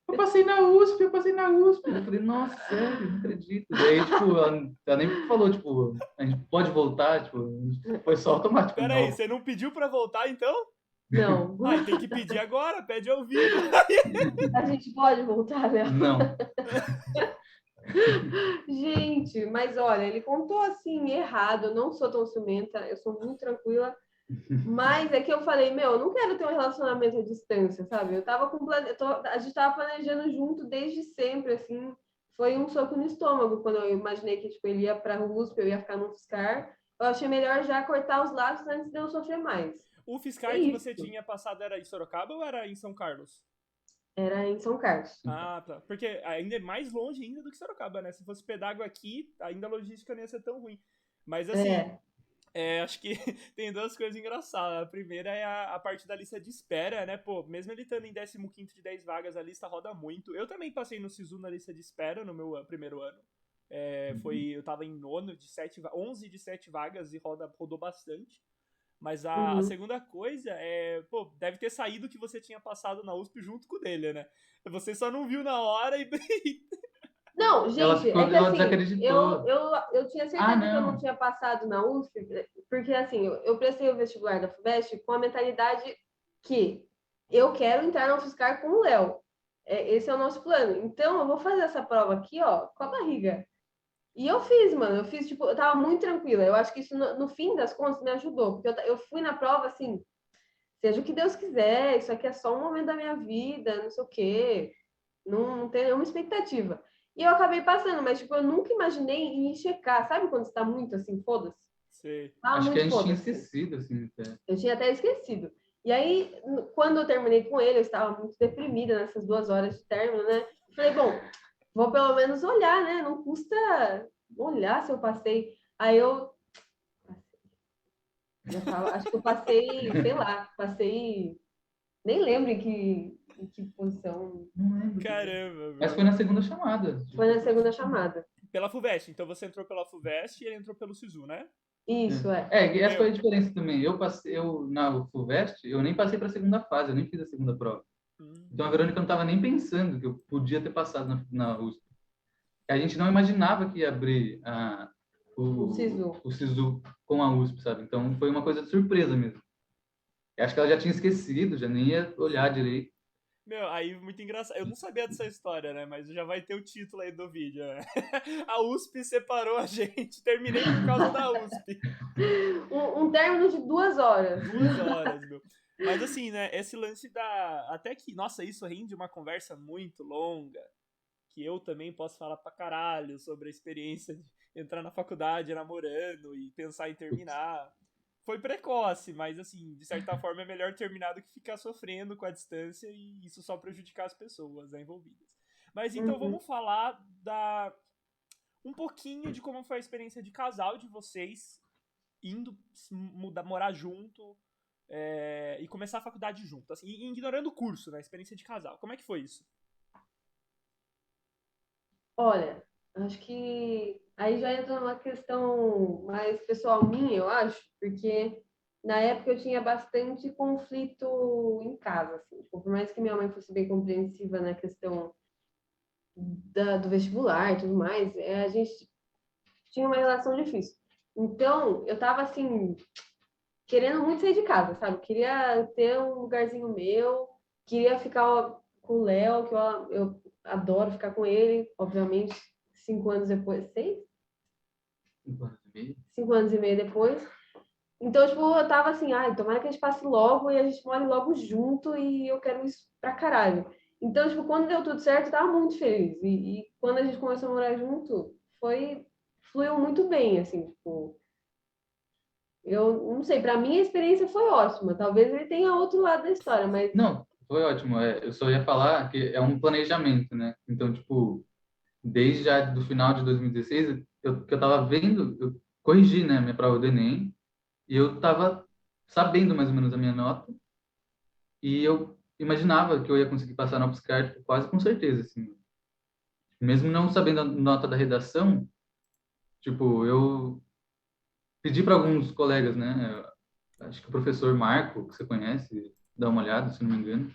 eu passei na USP, eu passei na USP. Eu falei: nossa, sério, não acredito. Daí, tipo, ela nem falou, tipo, a gente pode voltar, tipo, foi só automático, Pera aí, não. você não pediu pra voltar, então? Não. Ah, tem que pedir agora, pede ao vivo. A gente pode voltar, Léo? Não. Gente, mas olha, ele contou assim, errado. Eu não sou tão ciumenta, eu sou muito tranquila. Mas é que eu falei, meu, eu não quero ter um relacionamento à distância, sabe? Eu tava com a gente tava planejando junto desde sempre, assim. Foi um soco no estômago quando eu imaginei que tipo, ele ia pra USP, eu ia ficar no UFSCar. Eu achei melhor já cortar os laços antes de eu sofrer mais. O É Fiscar que você isso. tinha passado era em Sorocaba ou era em São Carlos? Era em São Carlos. Ah, tá. Porque ainda é mais longe ainda do que Sorocaba, né? Se fosse pedágio aqui, ainda a logística não ia ser tão ruim. Mas assim, É. acho que tem duas coisas engraçadas. A primeira é a parte da lista de espera, né? Pô, mesmo ele estando em 15º de 10 vagas, a lista roda muito. Eu também passei no SISU na lista de espera no meu primeiro ano. Eu tava em nono de 11 de 7 vagas e rodou bastante. Mas a Uhum. segunda coisa pô, deve ter saído que você tinha passado na USP junto com o dele, né? Você só não viu na hora e Não, Ela gente, ficou, é que ela assim, eu, desacreditou. eu, eu tinha Ah, certeza que eu não não. tinha passado na USP, porque assim, eu prestei o vestibular da FUVEST com a mentalidade que eu quero entrar na UFSCar com o Léo. Esse é o nosso plano. Então, eu vou fazer essa prova aqui, ó, com a barriga. E eu fiz, mano. Eu fiz, tipo, eu tava muito tranquila. Eu acho que isso, no fim das contas, me ajudou. Porque eu fui na prova, assim, seja o que Deus quiser, isso aqui é só um momento da minha vida, não sei o quê. Não tem nenhuma expectativa. E eu acabei passando, mas, tipo, eu nunca imaginei em checar. Sabe quando você tá muito, assim, foda-se? Sei. Tava Acho que a muito gente tinha foda-se. esquecido, assim, até. Eu tinha até esquecido. E aí, quando eu terminei com ele, eu estava muito deprimida nessas 2 horas de término, né? Falei, bom, vou pelo menos olhar, né? Não custa olhar se eu passei. Aí eu já tava, acho que eu passei, sei lá, passei, nem lembro em que posição. Não lembro também. Caramba, Mas meu. foi na segunda chamada. Foi na segunda chamada. Pela FUVEST. Então você entrou pela FUVEST e ele entrou pelo SISU, né? Isso, é. E essa foi a Meu. diferença também. Eu na FUVEST, eu nem passei para a segunda fase, eu nem fiz a segunda prova. Então a Verônica não estava nem pensando que eu podia ter passado na USP. A gente não imaginava que ia abrir O SISU. o SISU com a USP, sabe? Então foi uma coisa de surpresa mesmo. Eu acho que ela já tinha esquecido, já nem ia olhar direito. Meu, aí muito engraçado. Eu não sabia dessa história, né? Mas já vai ter o título aí do vídeo, né? A USP separou a gente. Terminei por causa da USP. Um término de 2 horas. 2 horas, meu. Mas assim, né? Esse lance da. Até que, nossa, isso rende uma conversa muito longa. Que eu também posso falar pra caralho sobre a experiência de entrar na faculdade namorando e pensar em terminar. Foi precoce, mas assim, de certa forma é melhor terminar do que ficar sofrendo com a distância e isso só prejudicar as pessoas, né, envolvidas. Mas então Uhum. vamos falar um pouquinho de como foi a experiência de casal de vocês indo morar junto e começar a faculdade junto, assim, ignorando o curso, né, a experiência de casal. Como é que foi isso? Olha, acho que aí já entra numa questão mais pessoal minha, eu acho, porque na época eu tinha bastante conflito em casa, assim. Tipo, por mais que minha mãe fosse bem compreensiva na questão do vestibular e tudo mais, a gente tinha uma relação difícil. Então, eu tava assim, querendo muito sair de casa, sabe? Queria ter um lugarzinho meu, queria ficar com o Léo, que eu adoro ficar com ele, obviamente, 5 anos depois, 6? 5 anos e meio. 5 anos e meio depois. Então, tipo, eu tava assim, ai, tomara que a gente passe logo e a gente more logo junto e eu quero isso pra caralho. Então, tipo, quando deu tudo certo, eu tava muito feliz. E quando a gente começou a morar junto, fluiu muito bem, assim, tipo, eu não sei, pra mim a experiência foi ótima. Talvez ele tenha outro lado da história, mas Não, foi ótimo. Eu só ia falar que é um planejamento, né? Então, tipo, desde já do final de 2016, que eu tava vendo, eu corrigi, né, minha prova do Enem, e eu tava sabendo mais ou menos a minha nota, e eu imaginava que eu ia conseguir passar na UFSCar, tipo, quase com certeza, assim. Mesmo não sabendo a nota da redação, tipo, eu pedi para alguns colegas, né? Acho que o professor Marco, que você conhece, dá uma olhada, se não me engano.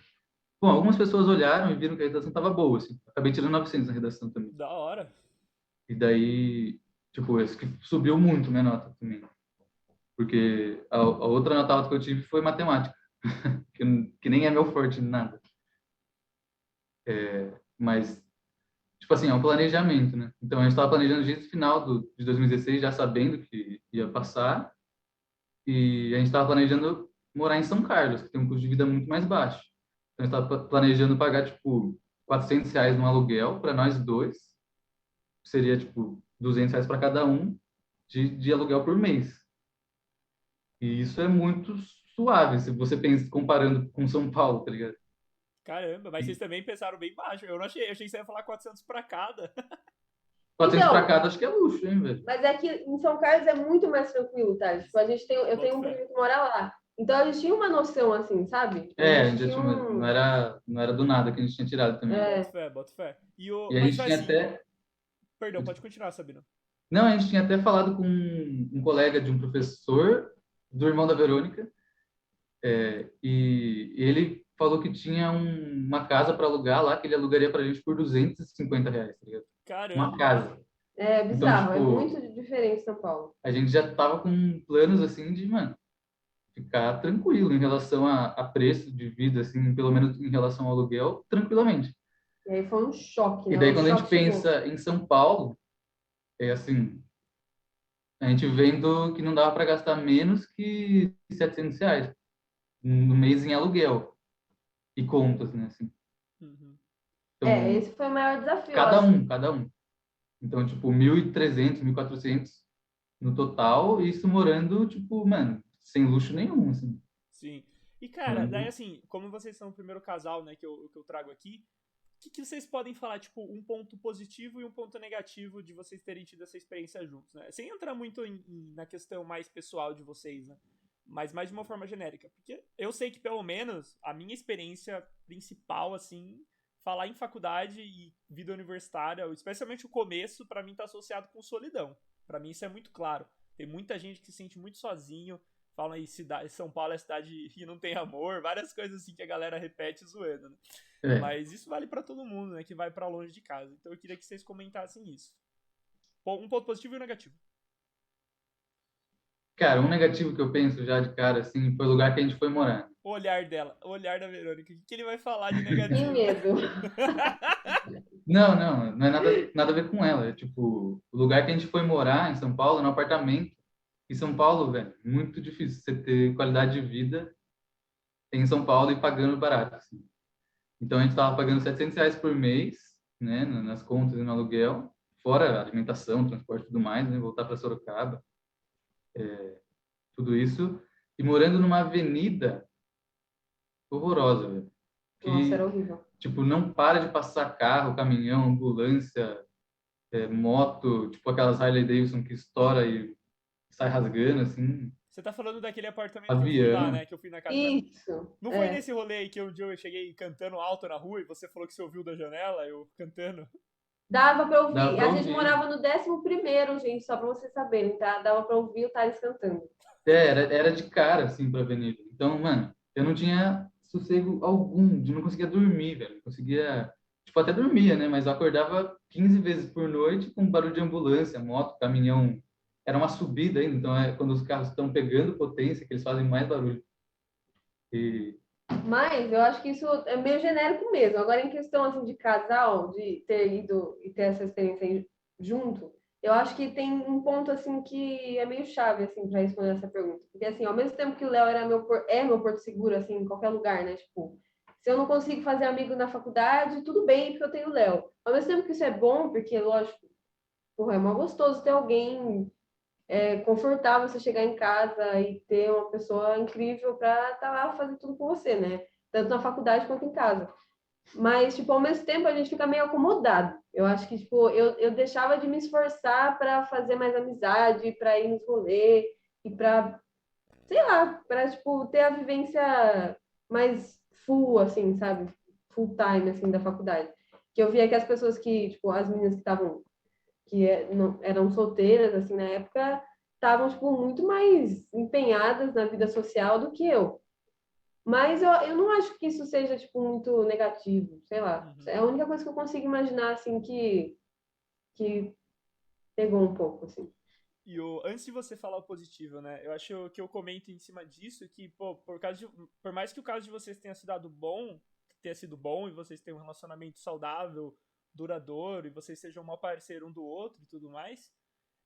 Bom, algumas pessoas olharam e viram que a redação estava boa, assim. Acabei tirando 900 na redação também. Da hora. E daí, tipo, esse que subiu muito minha nota também. Porque a outra nota alta que eu tive foi matemática, que nem é meu forte em nada. Mas, tipo assim, é um planejamento, né? Então, a gente estava planejando desde o final de 2016, já sabendo que ia passar. E a gente estava planejando morar em São Carlos, que tem um custo de vida muito mais baixo. Então, a gente estava planejando pagar, tipo, R$ 400 no aluguel para nós dois. Seria, tipo, R$ 200 para cada um de aluguel por mês. E isso é muito suave, se você pensa comparando com São Paulo, tá ligado? Caramba, mas vocês também pensaram bem baixo. Eu não achei, achei que você ia falar 400 pra cada. 400 para Então, cada, acho que é luxo, hein, velho? mas é que em São Carlos é muito mais tranquilo, tá? Tipo, eu Boto tenho um fé. primo que mora lá. Então a gente tinha uma noção assim, sabe? A É, a gente gente já tinha tinha, um. não era do nada que a gente tinha tirado também. Boto É, fé, boto fé. E a Mas gente tinha assim, até, perdão, pode continuar, Sabino. não, a gente tinha até falado com um colega de um professor, do irmão da Verônica, e ele falou que tinha uma casa para alugar lá, que ele alugaria pra gente por R$ 250, tá ligado? Uma Caramba. casa. é Então, bizarro, é muito tipo, diferente São Paulo. a gente já tava com planos assim de, mano, ficar tranquilo em relação a preço de vida, assim, pelo menos em relação ao aluguel, tranquilamente. E aí foi um choque, E né? daí, O quando a gente choque chegou. pensa em São Paulo, é assim, a gente vendo que não dava para gastar menos que R$ 700 no mês em aluguel e contas, né, assim. Uhum. Então, Esse foi o maior desafio, eu acho. cada um. Então, tipo, 1.300, 1.400 no total, e isso morando, tipo, mano, sem luxo nenhum, assim. Sim. E, cara, daí Morando... assim, como vocês são o primeiro casal, né, que eu trago aqui, que vocês podem falar, tipo, um ponto positivo e um ponto negativo de vocês terem tido essa experiência juntos, né? Sem entrar muito na questão mais pessoal de vocês, né? Mas mais de uma forma genérica. Porque eu sei que, pelo menos, a minha experiência principal, assim, falar em faculdade e vida universitária, especialmente o começo, pra mim tá associado com solidão. Pra mim isso é muito claro. Tem muita gente que se sente muito sozinho, fala aí, São Paulo é cidade que não tem amor, várias coisas assim que a galera repete zoando, né? É. Mas isso vale pra todo mundo, né? Que vai pra longe de casa. Então eu queria que vocês comentassem isso. Um ponto positivo e um negativo. Cara, um negativo que eu penso já de cara, assim, foi o lugar que a gente foi morar. O olhar dela, o olhar da Verônica. O que ele vai falar de Que negativo? medo. Não é nada a ver com ela. É tipo, o lugar que a gente foi morar em São Paulo, no apartamento. Em São Paulo, velho, muito difícil você ter qualidade de vida em São Paulo e pagando barato, assim. Então a gente tava pagando R$ 700 por mês, né, nas contas e no aluguel, fora alimentação, transporte e tudo mais, né, voltar para Sorocaba, tudo isso, e morando numa avenida horrorosa, velho, Nossa, era que, horrível. tipo, não para de passar carro, caminhão, ambulância, moto, tipo aquelas Harley Davidson que estoura e sai rasgando, assim, Você tá falando daquele apartamento que eu fui lá, avião. né? Que eu fui na casa dela. Isso. Não foi É. nesse rolê aí que um dia eu cheguei cantando alto na rua e você falou que você ouviu da janela, eu cantando? Dava pra Dá ouvir. para A gente ouvir. morava no 11º, gente, só pra vocês saberem, tá? Dava pra ouvir o Thales cantando. Era de cara, assim, pra avenida. Então, mano, eu não tinha sossego algum, de não conseguia dormir, velho. Não conseguia, tipo, até dormia, né? Mas eu acordava 15 vezes por noite com barulho de ambulância, moto, caminhão. Era uma subida ainda, então é quando os carros estão pegando potência que eles fazem mais barulho. E, Mas eu acho que isso é meio genérico mesmo. Agora, em questão assim, de casal, de ter ido e ter essa experiência aí junto, eu acho que tem um ponto assim que é meio chave assim para responder essa pergunta. Porque assim, ao mesmo tempo que o Léo é meu porto seguro assim, em qualquer lugar, né? Tipo, se eu não consigo fazer amigo na faculdade, tudo bem, porque eu tenho o Léo. Ao mesmo tempo que isso é bom, porque lógico, porra, é mó gostoso ter alguém confortável você chegar em casa e ter uma pessoa incrível para estar lá fazer tudo com você, né? Tanto na faculdade quanto em casa. Mas, tipo, ao mesmo tempo a gente fica meio acomodado. Eu acho que, tipo, eu deixava de me esforçar para fazer mais amizade, para ir nos rolês e para, sei lá, para, tipo, ter a vivência mais full, assim, sabe? Full time, assim, da faculdade. que eu via que as pessoas que, tipo, as meninas que estavam, não, eram solteiras, assim, na época, estavam, tipo, muito mais empenhadas na vida social do que eu. Mas eu não acho que isso seja, tipo, muito negativo, sei lá. Uhum. É a única coisa que eu consigo imaginar, assim, que pegou um pouco, assim. E antes de você falar o positivo, né? Eu acho que eu comento em cima disso que, pô, por mais que o caso de vocês tenha sido bom e vocês tenham um relacionamento saudável, duradouro, e vocês sejam um mau parceiro um do outro e tudo mais,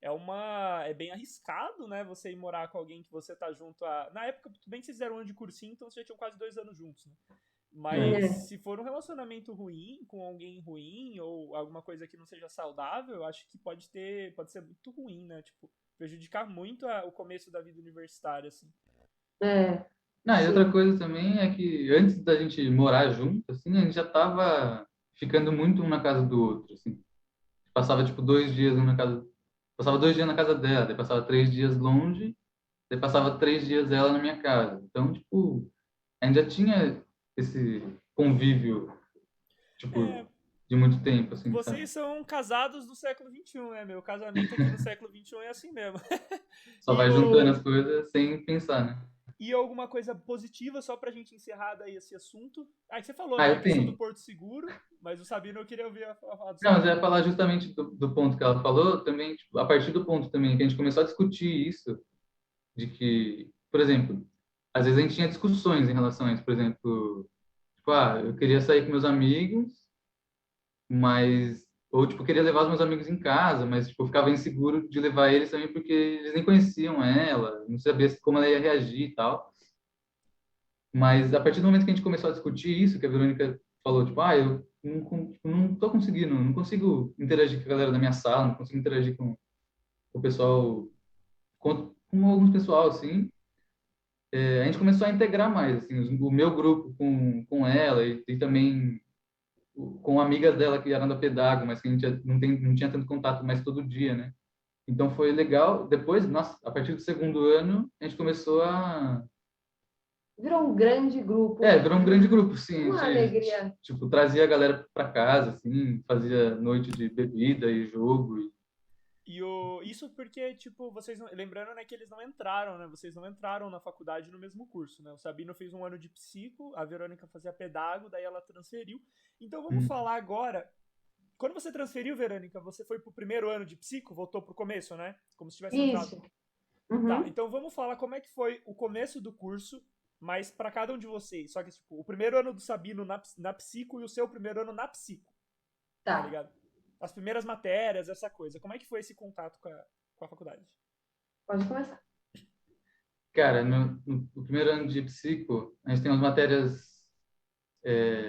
é bem arriscado, né? Você ir morar com alguém que você tá junto na época, tudo bem que vocês fizeram um ano de cursinho, então vocês já tinham quase 2 anos juntos, né? Mas É. se for um relacionamento ruim, com alguém ruim, ou alguma coisa que não seja saudável, eu acho que pode ser muito ruim, né? Tipo, prejudicar muito o começo da vida universitária, assim. É, Não, e outra sim. coisa também é que antes da gente morar junto, assim, a gente já tava ficando muito um na casa do outro, assim. Passava, tipo, 2 dias um na casa... Passava 2 dias na casa dela, daí passava 3 dias longe, daí passava 3 dias ela na minha casa. Então, tipo, a gente já tinha esse convívio, tipo, É, de muito tempo, assim, sabe? vocês são casados do século XXI, né? Meu casamento aqui no século XXI é assim mesmo. Só E vai juntando as o. coisas sem pensar, né? E alguma coisa positiva, só pra gente encerrar daí esse assunto. Aí você falou, Ah, né, a eu questão do tenho. Porto Seguro, mas o Sabino eu queria ouvir a falar do Não, mas eu Sabino. ia falar justamente do ponto que ela falou, também, tipo, a partir do ponto também que a gente começou a discutir isso, de que, por exemplo, às vezes a gente tinha discussões em relação a isso, por exemplo, tipo, eu queria sair com meus amigos, mas ou tipo queria levar os meus amigos em casa, mas tipo eu ficava inseguro de levar eles também porque eles nem conheciam ela, não sabia como ela ia reagir e tal. Mas a partir do momento que a gente começou a discutir isso, que a Verônica falou, tipo, eu não tô conseguindo, não consigo interagir com a galera da minha sala, não consigo interagir com o pessoal, com alguns pessoal assim. A gente começou a integrar mais, assim, o meu grupo com ela e também com amigas dela que eram da Pedago, mas que a gente não tinha tanto contato mais todo dia, né? Então foi legal. Depois, nossa, a partir do segundo ano, a gente começou a... Virou um grande grupo. Virou um grande grupo, sim. A Uma gente, alegria. tipo, trazia a galera para casa, assim, fazia noite de bebida e jogo. Isso porque, tipo, vocês não, lembrando, né, que eles não entraram, né? Vocês não entraram na faculdade no mesmo curso, né? O Sabino fez um ano de psico, a Verônica fazia pedago, daí ela transferiu. Então vamos Hum. falar agora. Quando você transferiu, Verônica, você foi pro primeiro ano de psico, voltou pro começo, né? Como se tivesse entrado. Isso. Tá, Uhum. então vamos falar como é que foi o começo do curso, mas pra cada um de vocês. Só que, tipo, o primeiro ano do Sabino na psico e o seu primeiro ano na psico, tá Tá, ligado? As primeiras matérias, essa coisa. Como é que foi esse contato com a faculdade? pode começar. Cara, no primeiro ano de psico, a gente tem umas matérias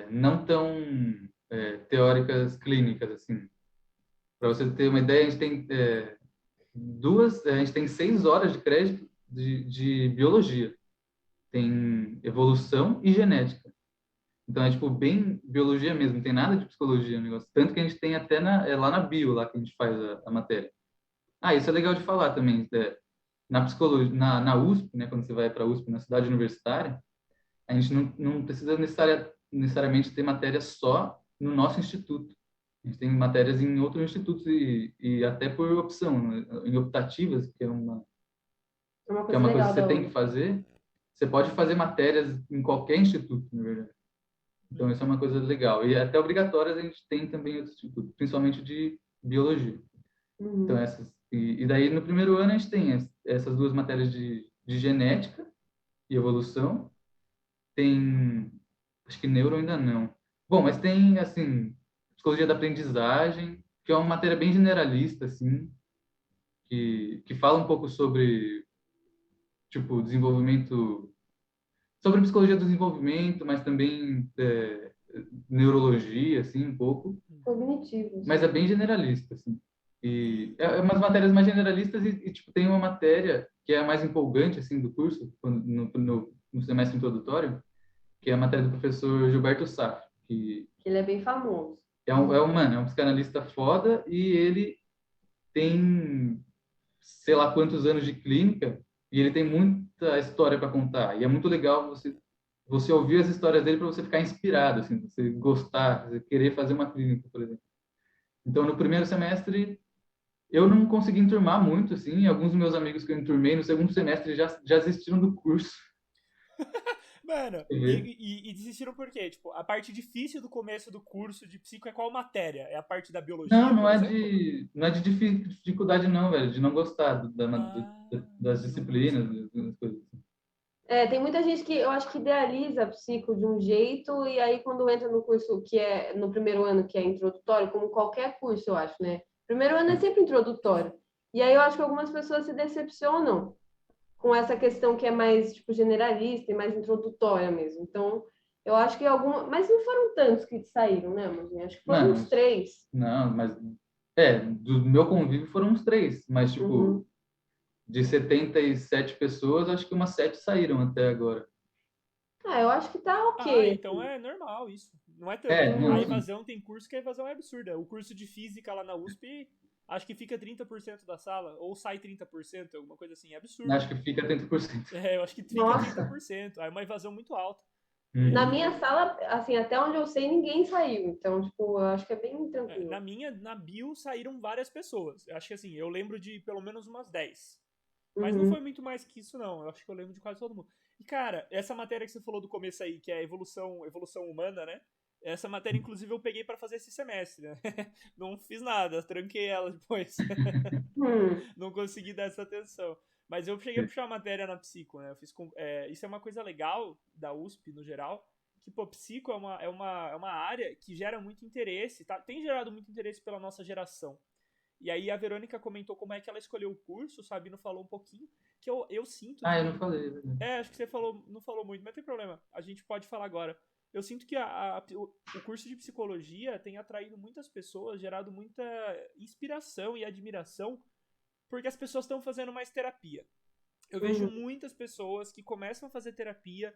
não tão teóricas clínicas, assim. Para você ter uma ideia, a gente tem a gente tem 6 horas de crédito de biologia. Tem evolução e genética. Então é tipo bem biologia mesmo, não tem nada de psicologia no negócio. Tanto que a gente tem até lá na bio, lá que a gente faz a matéria. Isso é legal de falar também. Na psicologia, na USP, né, quando você vai para a USP, na cidade universitária, a gente não precisa necessariamente ter matéria só no nosso instituto. A gente tem matérias em outros institutos e até por opção, né? Em optativas, É uma que é coisa uma coisa legal que você da tem que USP. fazer. Você pode fazer matérias em qualquer instituto, na verdade. Então, isso é Uhum. uma coisa legal. E até obrigatórias a gente tem também em outros institutos, principalmente de biologia. Então, Uhum. e daí, no primeiro ano, a gente tem essas duas matérias de genética e evolução. Tem, acho que neuro ainda não. Bom, mas tem, assim, psicologia da aprendizagem, que é uma matéria bem generalista, assim, que fala um pouco sobre, tipo, desenvolvimento, sobre psicologia do desenvolvimento, mas também neurologia, assim, um pouco, Cognitivos. mas é bem generalista, assim. E é umas matérias mais generalistas tipo, tem uma matéria que é a mais empolgante, assim, do curso, no semestre introdutório, que é a matéria do professor Gilberto Safra, que Que ele é bem famoso. mano, é um psicanalista foda e ele tem sei lá quantos anos de clínica e ele tem muita história para contar. E é muito legal você ouvir as histórias dele para você ficar inspirado, assim, você gostar, você querer fazer uma clínica, por exemplo. Então, no primeiro semestre, eu não consegui enturmar muito, assim. Alguns dos meus amigos que eu enturmei no segundo semestre já desistiram do curso. Mano, Uhum. e desistiram por quê? Tipo, a parte difícil do começo do curso de psico é qual matéria? É a parte da Não, biologia, por exemplo? não é de dificuldade não, velho, de não gostar Ah, das de não disciplinas, gostar. das coisas. Tem muita gente que eu acho que idealiza a psico de um jeito, e aí quando entra no curso que é no primeiro ano, que é introdutório, como qualquer curso, eu acho, né? Primeiro ano é sempre introdutório. E aí eu acho que algumas pessoas se decepcionam com essa questão que é mais, tipo, generalista e mais introdutória mesmo. Então, eu acho que alguma. Mas não foram tantos que saíram, né, Amandinha? Acho que foram uns Mano, três. não, mas do meu convívio foram uns três, mas tipo, Uhum. de 77 pessoas, acho que umas 7 saíram até agora. Eu acho que tá Ah, ok, então assim. é normal isso. Não é tanto. É, não, A Uhum. sim. evasão tem curso que a evasão é absurda. O curso de física lá na USP, acho que fica 30% da sala, ou sai 30%, alguma coisa assim. É absurdo. Acho que fica 30%. É, eu acho que fica Nossa. 30%. Aí é uma evasão muito alta. Na Uhum. minha E sala, assim, até onde eu sei, ninguém saiu. Então, tipo, eu acho que é bem na tranquilo. minha, na bio saíram várias pessoas. Eu acho que assim, eu lembro de pelo menos umas 10. Mas não foi Uhum. muito mais que isso, não. Eu acho que eu lembro de quase todo mundo. E, cara, essa matéria que você falou do começo aí, que é a evolução humana, né? Essa matéria, inclusive, eu peguei pra fazer esse semestre, né? Não fiz nada, tranquei ela depois. Hum. Não consegui dar essa atenção. Mas eu cheguei a puxar a matéria na psico, né? Isso é uma coisa legal da USP, no geral, que, pô, psico é uma área que gera muito interesse, tá? Tem gerado muito interesse pela nossa geração. E aí a Verônica comentou como é que ela escolheu o curso, o Sabino falou um pouquinho, que eu sinto Ah, eu não que. falei, é verdade. Acho que você não falou muito, mas não tem problema. A gente pode falar agora. Eu sinto que o curso de psicologia tem atraído muitas pessoas, gerado muita inspiração e admiração, porque as pessoas estão fazendo mais terapia. Eu vejo Uhum. muitas pessoas que começam a fazer terapia.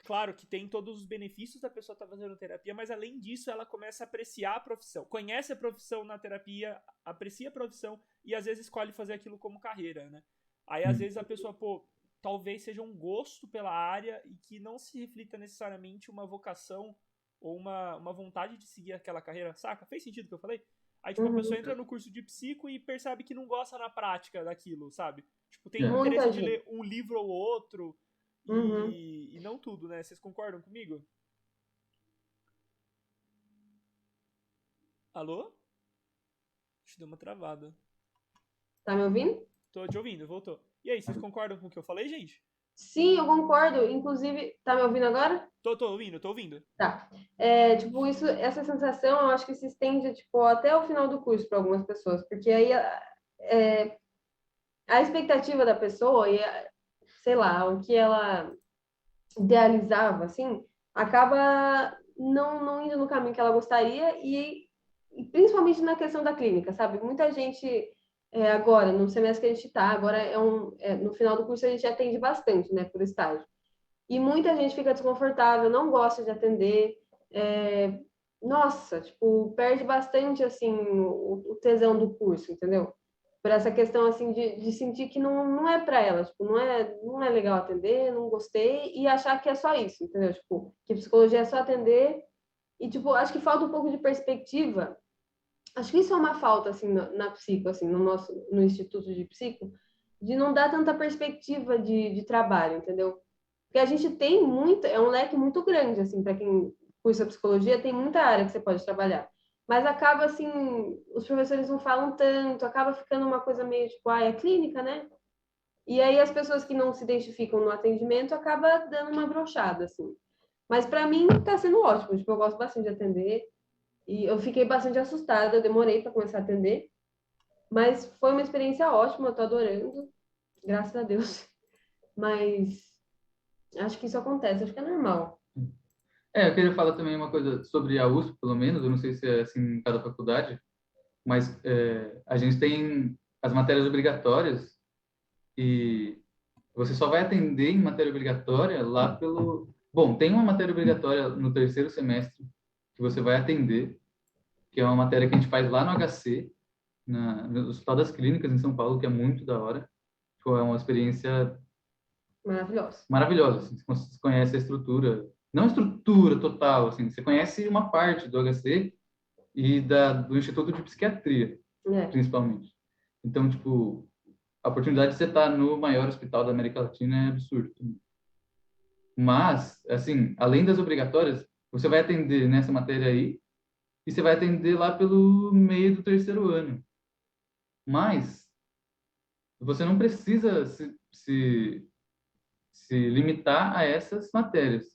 Claro que tem todos os benefícios da pessoa estar fazendo terapia, mas além disso, ela começa a apreciar a profissão. Conhece a profissão na terapia, aprecia a profissão e às vezes escolhe fazer aquilo como carreira, né? Aí às Hum. vezes a pessoa, pô, talvez seja um gosto pela área e que não se reflita necessariamente uma vocação ou uma vontade de seguir aquela carreira, saca? Fez sentido o que eu falei? Aí, tipo, a pessoa Uhum. entra no curso de psico e percebe que não gosta na prática daquilo, sabe? Tipo, tem É. interesse Muita de gente. ler um livro ou outro, Uhum. e não tudo, né? Vocês concordam comigo? Alô? Acho que deu uma travada. Tá me ouvindo? Tô te ouvindo, voltou. E aí, vocês concordam com o que eu falei, gente? Sim, eu concordo. Inclusive, tá me ouvindo agora? Tô ouvindo, tô ouvindo. Tá. Tipo, essa sensação, eu acho que se estende, tipo, até o final do curso para algumas pessoas, porque aí é, a expectativa da pessoa e, sei lá, o que ela idealizava, assim, acaba não indo no caminho que ela gostaria e principalmente na questão da clínica, sabe? Muita gente, agora, no semestre que a gente está, agora no final do curso a gente atende bastante, né, por estágio. E muita gente fica desconfortável, não gosta de atender. é, Nossa, tipo, perde bastante, assim, o tesão do curso, entendeu? Por essa questão, assim, de sentir que não é para ela, tipo, não é legal atender, não gostei, e achar que é só isso, entendeu? Tipo, que psicologia é só atender, e, tipo, acho que falta um pouco de perspectiva. Acho que isso é uma falta, assim, na psico, assim, no Instituto de Psico, de não dar tanta perspectiva de trabalho, entendeu? Porque a gente tem muito, é um leque muito grande, assim, para quem cursa psicologia, tem muita área que você pode trabalhar. Mas acaba, assim, os professores não falam tanto, acaba ficando uma coisa meio tipo, é clínica, né? E aí as pessoas que não se identificam no atendimento acaba dando uma brochada, assim. Mas para mim tá sendo ótimo, tipo, eu gosto bastante de atender e eu fiquei bastante assustada, eu demorei para começar a atender, mas foi uma experiência ótima, eu tô adorando, graças a Deus. Mas acho que isso acontece, acho que é normal. Eu queria falar também uma coisa sobre a USP, pelo menos, eu não sei se é assim em cada faculdade, mas a gente tem as matérias obrigatórias e você só vai atender em matéria obrigatória lá pelo... Bom, tem uma matéria obrigatória no terceiro semestre que você vai atender, que é uma matéria que a gente faz lá no HC, no Hospital das Clínicas, em São Paulo, que é muito da hora. Tipo, é uma experiência Maravilhoso. maravilhosa, assim, você conhece a estrutura, não a estrutura total, assim, você conhece uma parte do HC e do Instituto de Psiquiatria, É. principalmente. Então, tipo, a oportunidade de você estar no maior hospital da América Latina é absurdo. Mas, assim, além das obrigatórias, você vai atender nessa matéria aí e você vai atender lá pelo meio do terceiro ano. Mas você não precisa se limitar a essas matérias.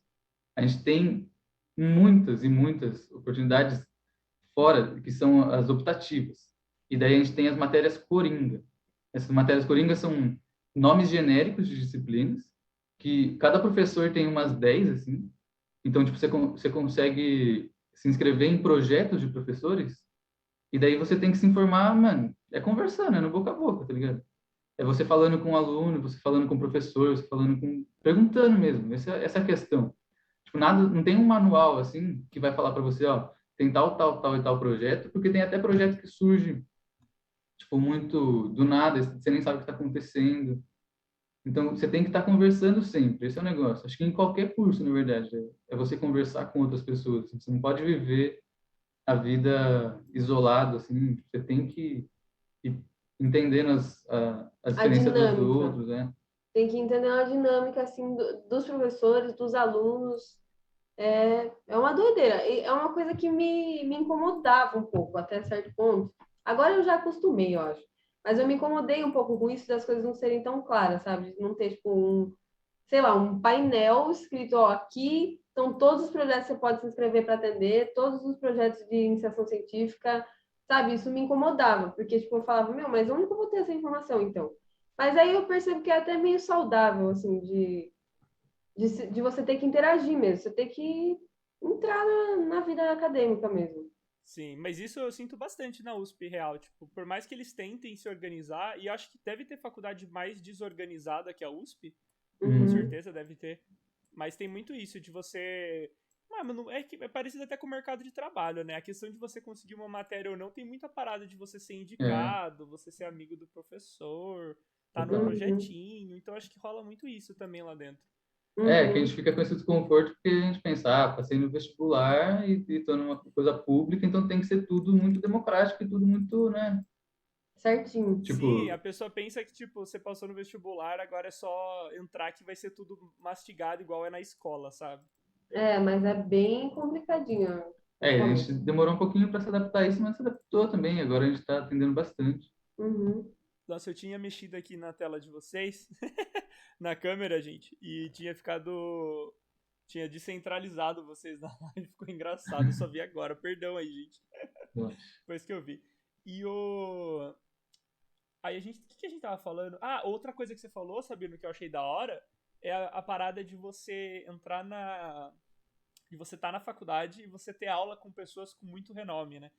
A gente tem muitas e muitas oportunidades fora, que são as optativas. E daí a gente tem as matérias coringa. Essas matérias coringa são nomes genéricos de disciplinas, que cada professor tem umas 10, assim. Então, tipo, você consegue se inscrever em projetos de professores, e daí você tem que se informar, mano, é conversando, é no boca a boca, tá ligado? É você falando com o aluno, você falando com o professor, você falando com... perguntando mesmo, essa é a questão. Tipo, nada, não tem um manual, assim, que vai falar para você, ó, tem tal, tal, tal e tal projeto, porque tem até projeto que surge, tipo, muito do nada, você nem sabe o que está acontecendo. Então, você tem que estar conversando sempre, esse é o negócio. Acho que em qualquer curso, na verdade, é você conversar com outras pessoas. Você não pode viver a vida isolado, assim, você tem que ir entendendo a A diferença dos dinâmica. outros, né? Tem que entender a dinâmica, assim, dos professores, dos alunos. É uma doideira. E é uma coisa que me incomodava um pouco, até certo ponto. Agora eu já acostumei, eu acho. Mas eu me incomodei um pouco com isso das coisas não serem tão claras, sabe? De não ter, tipo, sei lá, um painel escrito, ó, aqui estão todos os projetos que você pode se inscrever para atender, todos os projetos de iniciação científica, sabe? Isso me incomodava, porque, tipo, eu falava, meu, mas onde que eu vou ter essa informação, então? Mas aí eu percebo que é até meio saudável, assim, de você ter que interagir mesmo, você ter que entrar na vida acadêmica mesmo. Sim, mas isso eu sinto bastante na USP real, tipo, por mais que eles tentem se organizar, e eu acho que deve ter faculdade mais desorganizada que a USP, com Uhum. certeza deve ter, mas tem muito isso de você... Ah, mano, é que é parecido até com o mercado de trabalho, né? A questão de você conseguir uma matéria ou não tem muita parada de você ser É, indicado, você ser amigo do professor, tá no total. Uhum. projetinho, então acho que rola muito isso também lá dentro. É, que a gente Uhum. fica com esse desconforto porque a gente pensa, ah, passei no vestibular e tô numa coisa pública, então tem que ser tudo muito democrático e tudo muito, né? Certinho. Sim, a Tipo, pessoa pensa que, tipo, você passou no vestibular, agora é só entrar que vai ser tudo mastigado igual é na escola, sabe? Mas é bem complicadinho a gente atualmente. demorou um pouquinho para se adaptar a isso, mas se adaptou também. Agora a gente está atendendo bastante. Uhum. Nossa, eu tinha mexido aqui na tela de vocês, na câmera, gente, e tinha ficado. Tinha descentralizado vocês na live, ficou engraçado, eu só vi agora. Perdão aí, gente. Depois que eu vi. E o. Aí a gente. O que a gente tava falando? Ah, outra coisa que você falou, Sabino, que eu achei da hora, é a parada de você entrar na. De você tá na faculdade e você ter aula com pessoas com muito renome, né?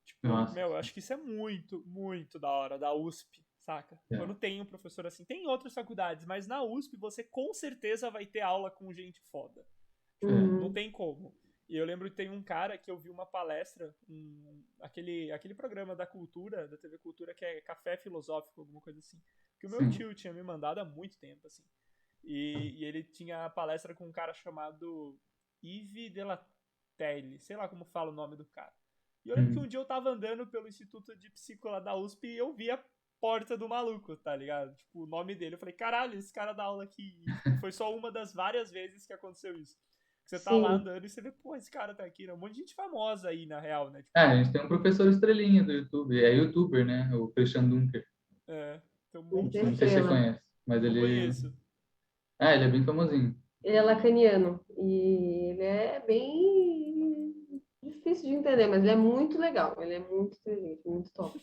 Tipo, Nossa, meu, eu acho que isso é muito, muito da hora, da USP, saca? é, Quando tem um professor assim, tem em outras faculdades, mas na USP você com certeza vai ter aula com gente foda. Tipo, é, não Uhum. tem como. E eu lembro que tem um cara que eu vi uma palestra, aquele programa da cultura, da TV Cultura, que é Café Filosófico, alguma coisa assim, que o meu sim. tio tinha me mandado há muito tempo, assim. E ele tinha a palestra com um cara chamado Yves Delatelle, sei lá como fala o nome do cara. E eu lembro que um Hum. dia eu tava andando pelo Instituto de Psico lá da USP e eu vi a porta do maluco, tá ligado? Tipo, o nome dele. Eu falei, caralho, esse cara dá aula aqui. E, tipo, foi só uma das várias vezes que aconteceu isso. Você tá lá Sim. andando e você vê, pô, esse cara tá aqui, né? Um monte de gente famosa aí, na real, né? Ah, a Tipo, gente tem um professor estrelinha do YouTube, é youtuber, né? O Christian Dunker. tem um Muita monte Não de sei se você gente. estrela. conhece, mas Não ele. conheço. Ah, ele é bem famosinho. Ele é lacaniano e ele é bem difícil de entender, mas ele é muito legal. Ele é muito inteligente, muito top.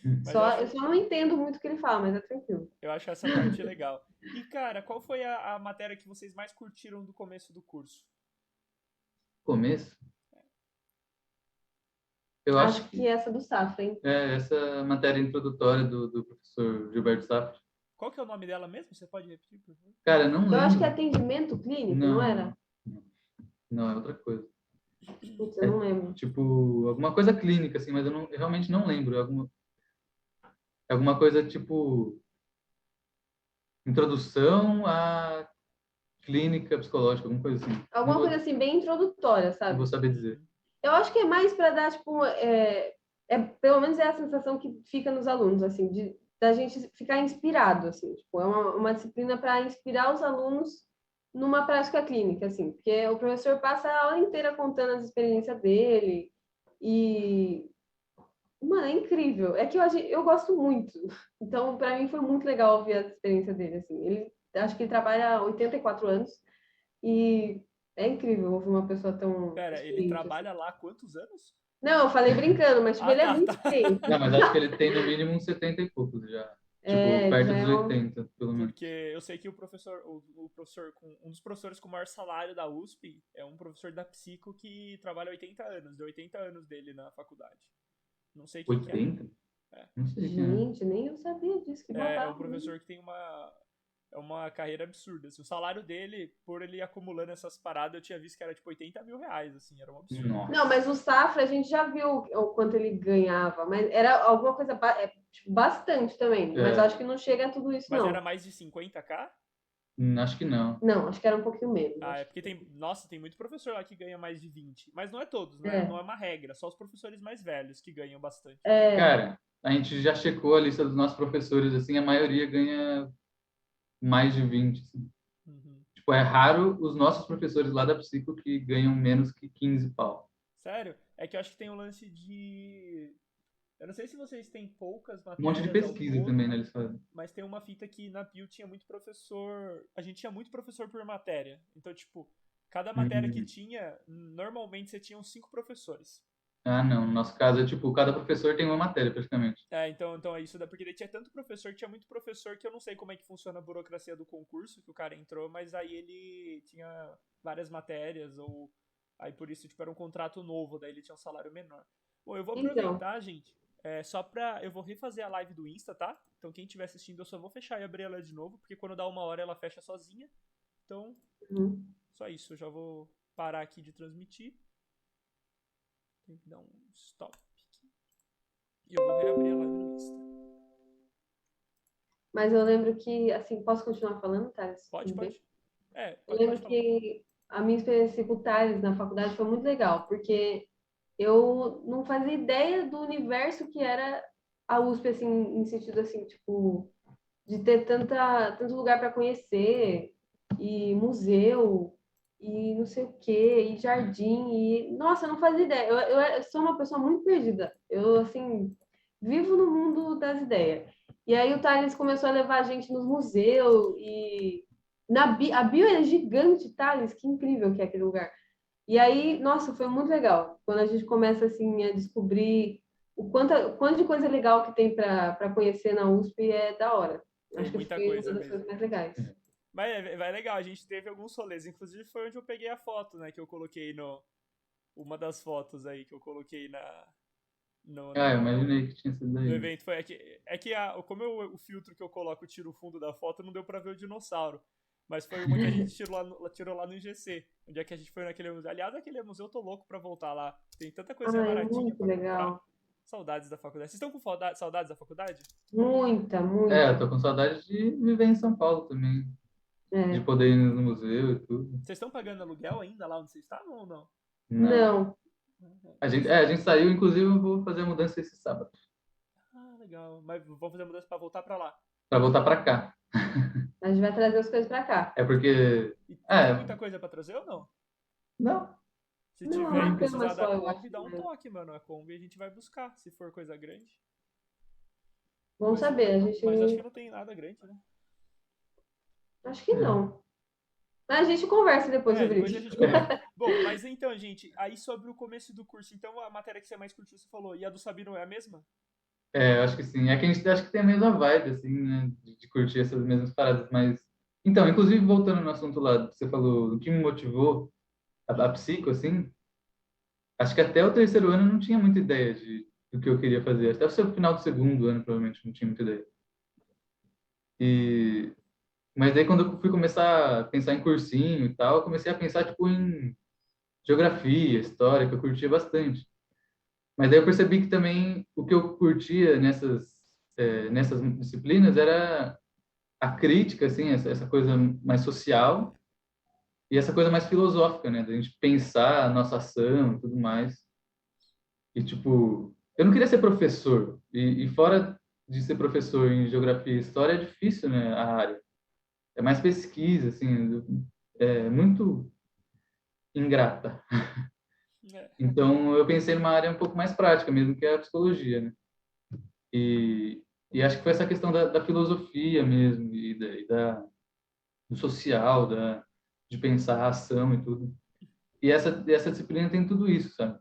Mas eu Eu acho, só não entendo muito o que ele fala, mas é tranquilo. eu acho essa parte legal. E, cara, qual foi a matéria que vocês mais curtiram do começo do curso? Começo, eu acho Acho que que essa do Safra, hein? é essa matéria introdutória do professor Gilberto Safra. Qual que é o nome dela mesmo? Você pode repetir, por favor? Cara, eu não Eu acho que é lembro. atendimento clínico, não Não, era? não, não, não, é outra coisa. Putz, eu É não lembro. tipo alguma coisa clínica, assim, mas eu realmente não lembro. Alguma coisa tipo. introdução à clínica psicológica, alguma coisa assim. Alguma coisa assim, bem introdutória, Não sabe? vou saber dizer. Eu acho que é mais para dar, tipo, pelo menos é a sensação que fica nos alunos, assim, da gente ficar inspirado, assim, tipo, é uma disciplina para inspirar os alunos numa prática clínica, assim, porque o professor passa a aula inteira contando as experiências dele e, mano, é incrível. É que eu gosto muito, então, para mim foi muito legal ouvir a experiência dele, assim. Acho que ele trabalha há 84 anos e é incrível ouvir uma pessoa tão Pera, ele experiente, assim. trabalha lá há quantos anos? Não, eu falei brincando, mas tipo, Ah, ele é tá, muito tá. experiente. Não, mas acho que ele tem no mínimo uns 70 e poucos já. Tipo, Ele perto já dos é um. 80, pelo menos. Porque eu sei que o professor um dos professores com o maior salário da USP é um professor da Psico que trabalha 80 anos, deu 80 anos dele na faculdade. Não sei quem que é. 80? É, Não sei quem é. Gente, nem eu sabia disso, que é um babado. professor que tem uma carreira absurda. Assim, o salário dele, por ele ir acumulando essas paradas, eu tinha visto que era tipo 80 mil reais, assim, era um absurdo. Nossa. Não, mas o Safra a gente já viu o quanto ele ganhava, mas era alguma coisa tipo, bastante também. Mas eu É. acho que não chega a tudo isso, Mas não. era mais de 50k? Acho que não. Não, acho que era um pouquinho menos. Ah, é Acho porque tem. Nossa, tem muito professor lá que ganha mais de 20. Mas não é todos, É. não é uma regra. Só os professores mais velhos que ganham bastante. Cara, a gente já checou a lista dos nossos professores, assim, a maioria ganha mais de 20, assim. Uhum. Tipo, é raro os nossos professores lá da Psico que ganham menos que 15 pau. Sério? É que eu acho que tem um lance de. Eu não sei se vocês têm poucas Um monte de matérias ao pesquisa todo, também, né, eles fazem. mas tem uma fita que na Bio tinha muito professor. A gente tinha muito professor por matéria. Então, tipo, cada matéria que tinha, normalmente você tinha uns 5 professores. Ah, não. No nosso caso é tipo, cada professor tem uma matéria, praticamente. É, então é isso, porque daí tinha tanto professor, tinha muito professor que eu não sei como é que funciona a burocracia do concurso que o cara entrou, mas aí ele tinha várias matérias, ou aí por isso, tipo, era um contrato novo, daí ele tinha um salário menor. Bom, eu vou Então. aproveitar, gente, só pra. Eu vou refazer a live do Insta, tá? Então quem estiver assistindo, eu só vou fechar e abrir ela de novo, porque quando dá 1 hora ela fecha sozinha. Então, só isso, eu já vou parar aqui de transmitir. Tem que dar um stop. E eu vou reabrir a live no Insta. Mas eu lembro que, assim, posso continuar falando, Thales? Pode, Tudo bem? pode. É, Eu pode lembro falar. que a minha experiência com o Thales na faculdade foi muito legal, porque eu não fazia ideia do universo que era a USP, assim, em sentido, assim, tipo, de ter tanto lugar para conhecer, e museu, e não sei o quê, e jardim, e... Nossa, eu não fazia ideia. Eu sou uma pessoa muito perdida. Eu, assim, vivo no mundo das ideias. E aí o Thales começou a levar a gente nos museus, e... a Bio é gigante, Thales, que incrível que é aquele lugar. E aí, nossa, foi muito legal. Quando a gente começa, assim, a descobrir o quanto de coisa legal que tem para conhecer na USP é da hora. Tem Acho que muita foi coisa uma das mesmo. coisas mais legais. Mas é legal, a gente teve alguns rolês. Inclusive foi onde eu peguei a foto, né? Que eu coloquei no. Uma das fotos aí que eu coloquei Ah, eu imaginei que tinha sido no daí. evento. Foi, como o filtro que eu coloco tira o fundo da foto, não deu pra ver o dinossauro. Mas foi uma que a gente tirou lá no IGC. Onde é que a gente foi naquele museu. Aliás, aquele museu eu tô louco pra voltar lá. Tem tanta coisa Ah, é baratinha muito pra comprar. legal. Saudades da faculdade. Vocês estão com saudades da faculdade? Muita, É, eu muita. tô com saudade de viver em São Paulo também. De É. poder ir no museu e tudo. Vocês estão pagando aluguel ainda lá onde vocês estavam ou não? Não. A gente saiu, inclusive eu vou fazer a mudança esse sábado. Ah, legal. Mas vão fazer a mudança pra voltar pra lá. Pra voltar pra cá. A gente vai trazer as coisas para cá. É porque... E tem muita coisa pra trazer ou não? Não. Se Não, tiver e uma precisar cama da só, eu Kombi, acho, dá um né? toque, mano. A Kombi a gente vai buscar, se for coisa grande. Vamos saber, a gente... Mas acho que não tem nada grande, né? Acho que não. A gente conversa depois sobre Depois isso. a gente conversa. Bom, mas então, gente, aí sobre o começo do curso, então a matéria que você mais curtiu, você falou, e a do Sabino é a mesma? É, eu acho que sim. É que a gente acho que tem a mesma vibe, assim, né? De curtir essas mesmas paradas, mas... Então, inclusive, voltando no assunto lá, que você falou, o que me motivou a psico, assim, acho que até o terceiro ano eu não tinha muita ideia do que eu queria fazer. Até o final do segundo ano, provavelmente, não tinha muita ideia. Mas aí, quando eu fui começar a pensar em cursinho e tal, eu comecei a pensar, tipo, em geografia, história, que eu curtia bastante. Mas aí eu percebi que também o que eu curtia nessas disciplinas era a crítica, assim, essa coisa mais social e essa coisa mais filosófica, né? Da gente pensar a nossa ação e tudo mais. E, tipo, eu não queria ser professor. E fora de ser professor em geografia e história, é difícil, né, a área. É mais pesquisa, assim, é muito ingrata. É, Então, eu pensei numa área um pouco mais prática mesmo, que é a psicologia, né? E, e acho que foi essa questão da filosofia mesmo, do social, de pensar a ação e tudo. E essa disciplina tem tudo isso, sabe?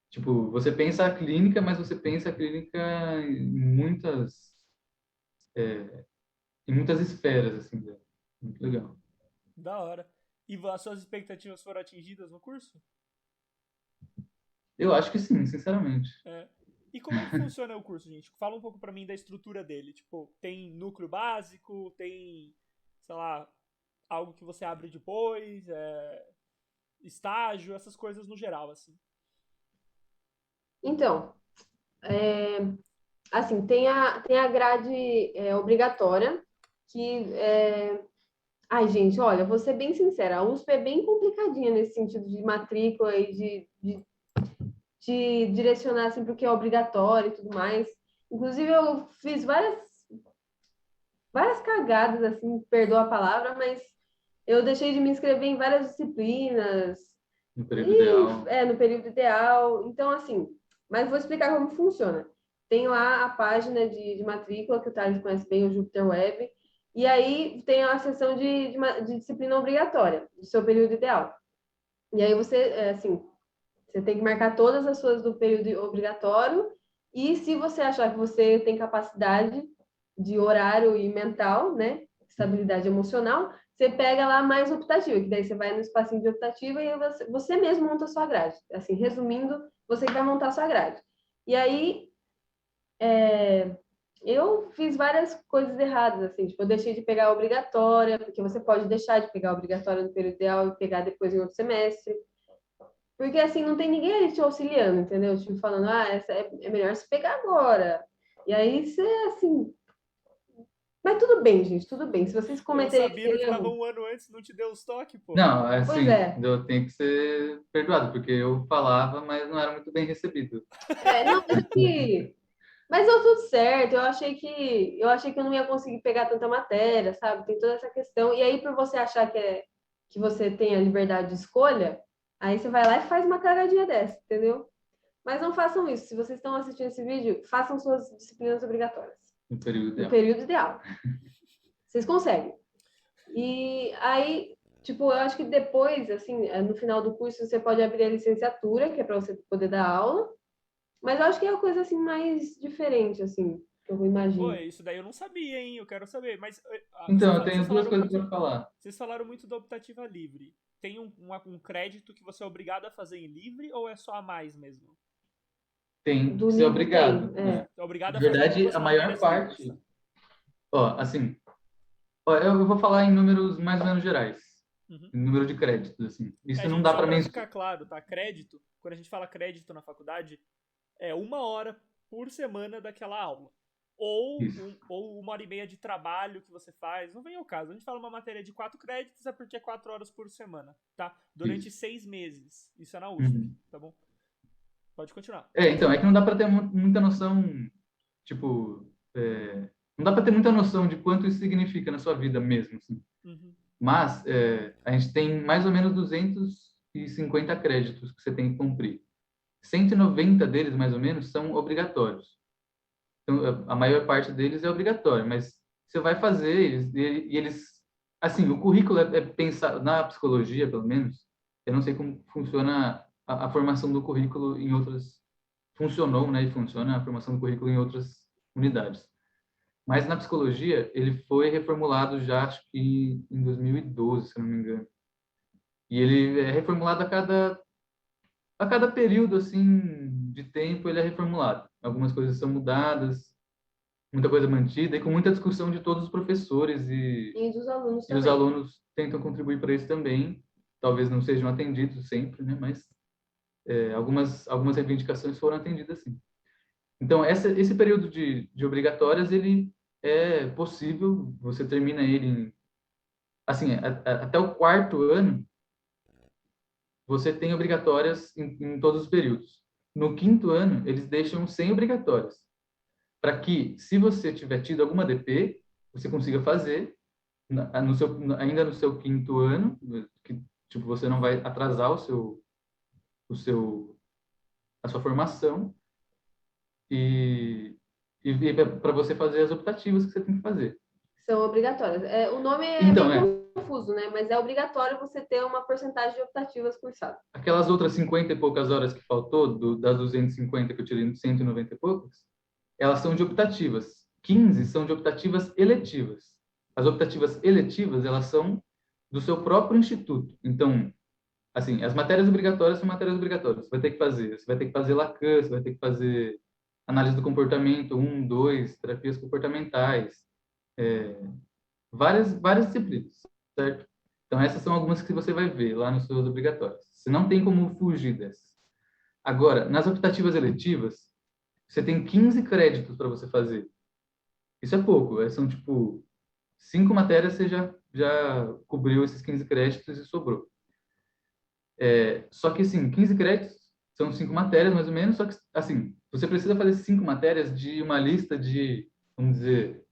Tipo, você pensa a clínica, mas você pensa a clínica em muitas esferas, assim, né? Muito legal. da hora. E as suas expectativas foram atingidas no curso? Eu acho que sim, sinceramente. É. E como é que funciona o curso, gente? Fala um pouco pra mim da estrutura dele. Tipo, tem núcleo básico, tem, sei lá, algo que você abre depois, estágio, essas coisas no geral, assim. Então, assim, tem a grade obrigatória, que ai, gente, olha, vou ser bem sincera, a USP é bem complicadinha nesse sentido de matrícula e de direcionar assim, para o que é obrigatório e tudo mais. Inclusive, eu fiz várias cagadas, assim, perdoa a palavra, mas eu deixei de me inscrever em várias disciplinas, No período e ideal. no período ideal. Então, assim, mas vou explicar como funciona. Tem lá a página de matrícula, que o Thales conhece bem, o Jupyter Web, e aí tem a seção de disciplina obrigatória, do seu período ideal. E aí você, assim, você tem que marcar todas as suas do período obrigatório, e se você achar que você tem capacidade de horário e mental, né, estabilidade emocional, você pega lá mais optativa, que daí você vai no espacinho de optativa e você mesmo monta a sua grade. Assim, resumindo, você que vai montar a sua grade. E aí, eu fiz várias coisas erradas, assim, tipo, eu deixei de pegar a obrigatória, porque você pode deixar de pegar a obrigatória no período ideal e pegar depois em outro semestre. Porque assim, não tem ninguém ali te auxiliando, entendeu? Tipo, falando, essa é melhor se pegar agora. E aí você, assim. Mas tudo bem, gente, tudo bem. Se vocês Eu cometerem esse sabendo que tava erro, um ano antes, não te deu os toques, pô. Não, pois assim, é. eu tenho que ser perdoado, porque eu falava, mas não era muito bem recebido. Não, mas deu tudo certo. Eu achei que eu não ia conseguir pegar tanta matéria, sabe? Tem toda essa questão. E aí, por você achar que você tem a liberdade de escolha, aí você vai lá e faz uma cagadinha dessa, entendeu? Mas não façam isso. Se vocês estão assistindo esse vídeo, façam suas disciplinas obrigatórias. No período No ideal. período ideal. Vocês conseguem. E aí, tipo, eu acho que depois, assim, no final do curso, você pode abrir a licenciatura, que é para você poder dar aula. Mas eu acho que é a coisa, assim, mais diferente, assim, que eu Pô, imagino. isso daí eu não sabia, hein? Eu quero saber. Mas Então, eu tenho duas coisas para falar. vocês falaram muito da optativa livre. Tem um crédito que você é obrigado a fazer em livre ou é só a mais mesmo? Tem Do que ser livre tem, obrigado, né? É obrigado Na a fazer verdade, algumas a maior matérias livres. parte, ó, assim, ó, eu vou falar em números mais ou menos gerais, Uhum. em número de créditos, assim. É, Isso não gente, dá só para pra mensurar. ficar claro, tá? Crédito, quando a gente fala crédito na faculdade, é 1 hora por semana daquela aula. Isso. Ou 1 hora e meia de trabalho que você faz. Não vem ao caso. A gente fala uma matéria de 4 créditos, é porque é 4 horas por semana, tá? Durante Isso. 6 meses. Isso é na USP, Uhum. tá bom? Pode continuar. Então, é que não dá para ter muita noção, tipo, não dá para ter muita noção de quanto isso significa na sua vida mesmo, assim. Uhum. Mas a gente tem mais ou menos 250 créditos que você tem que cumprir. 190 deles, mais ou menos, são obrigatórios. Então, a maior parte deles é obrigatório, mas você vai fazer eles assim, o currículo é pensado na psicologia, pelo menos. Eu não sei como funciona a formação do currículo em outras funcionou, né, e funciona a formação do currículo em outras unidades. Mas na psicologia, ele foi reformulado já, acho que em 2012, se eu não me engano. E ele é reformulado a cada período, assim, de tempo, ele é reformulado. Algumas coisas são mudadas, muita coisa mantida, e com muita discussão de todos os professores E dos alunos e os também. alunos tentam contribuir para isso também. Talvez não sejam atendidos sempre, né, mas algumas reivindicações foram atendidas, sim. Então, esse período de obrigatórias, ele é possível, você termina ele assim, até o quarto ano, você tem obrigatórias em todos os períodos. No quinto ano, eles deixam sem obrigatórias, para que, se você tiver tido alguma DP, você consiga fazer ainda no seu quinto ano, que tipo, você não vai atrasar o seu, a sua formação e, para você fazer as optativas que você tem que fazer. São obrigatórias. O nome é Então, meio confuso, né? Mas é obrigatório você ter uma porcentagem de optativas cursadas. aquelas outras 50 e poucas horas que faltou, das 250 que eu tirei, 190 e poucas, elas são de optativas. 15 são de optativas eletivas. As optativas eletivas, elas são do seu próprio instituto. Então, assim, as matérias obrigatórias são matérias obrigatórias. Você vai ter que fazer Lacan, você vai ter que fazer análise do comportamento, 1, 2, terapias comportamentais, várias disciplinas, certo? Então, essas são algumas que você vai ver lá nos seus obrigatórios. Você não tem como fugir dessas. Agora, nas optativas eletivas, você tem 15 créditos para você fazer. Isso é pouco, são tipo 5 matérias você já cobriu esses 15 créditos e sobrou. Só que, assim, 15 créditos são 5 matérias, mais ou menos, só que, assim, você precisa fazer 5 matérias de uma lista de, vamos dizer,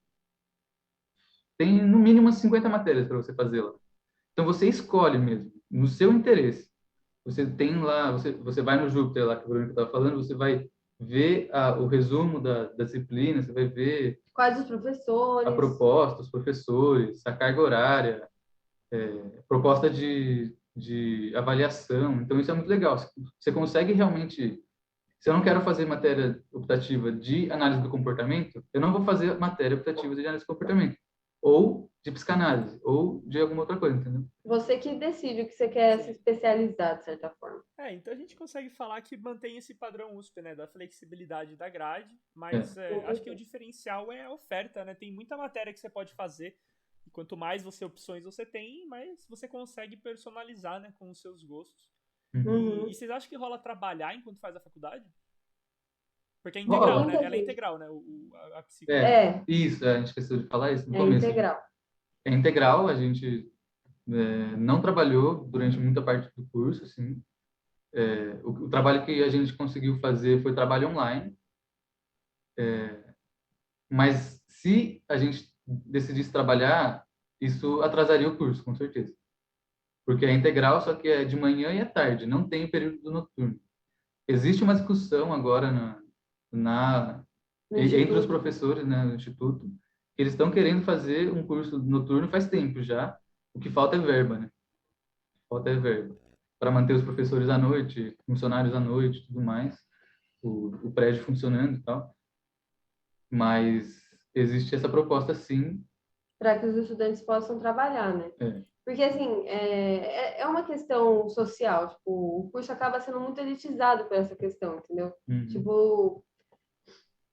tem no mínimo umas 50 matérias para você fazer lá. Então, você escolhe mesmo, no seu interesse. Você tem lá, você vai no Júpiter lá, que o Bruno estava falando, você vai ver o resumo da disciplina, você vai ver Quais os a professores? proposta, os professores, a carga horária, proposta de avaliação. Então, isso é muito legal. Você consegue realmente. Se eu não quero fazer matéria optativa de análise do comportamento, eu não vou fazer matéria optativa de análise do comportamento. Ou de psicanálise, ou de alguma outra coisa, entendeu? Você que decide o que você quer Sim. se especializar, de certa forma. Então a gente consegue falar que mantém esse padrão USP, né, da flexibilidade da grade, mas acho que o diferencial é a oferta, né, tem muita matéria que você pode fazer, e quanto mais opções você tem, mais você consegue personalizar, né, com os seus gostos. Uhum. E vocês acham que rola trabalhar enquanto faz a faculdade? Porque é integral, Rola. né, ela é integral, né, a psico. Isso, a gente esqueceu de falar isso no É começo. integral. É integral, a gente não trabalhou durante muita parte do curso, assim. O trabalho que a gente conseguiu fazer foi trabalho online, mas se a gente decidisse trabalhar, isso atrasaria o curso, com certeza. Porque é integral, só que é de manhã e à tarde, não tem o período do noturno. Existe uma discussão agora na, No entre os instituto. professores, né, no instituto, que eles estão querendo fazer um curso noturno faz tempo já. O que falta é verba, né? Falta é verba. Para manter os professores à noite, funcionários à noite, tudo mais, o prédio funcionando e tal. Mas existe essa proposta, sim. Para que os estudantes possam trabalhar, né? Porque, assim, é uma questão social. Tipo, o curso acaba sendo muito elitizado por essa questão, entendeu? Uhum. Tipo,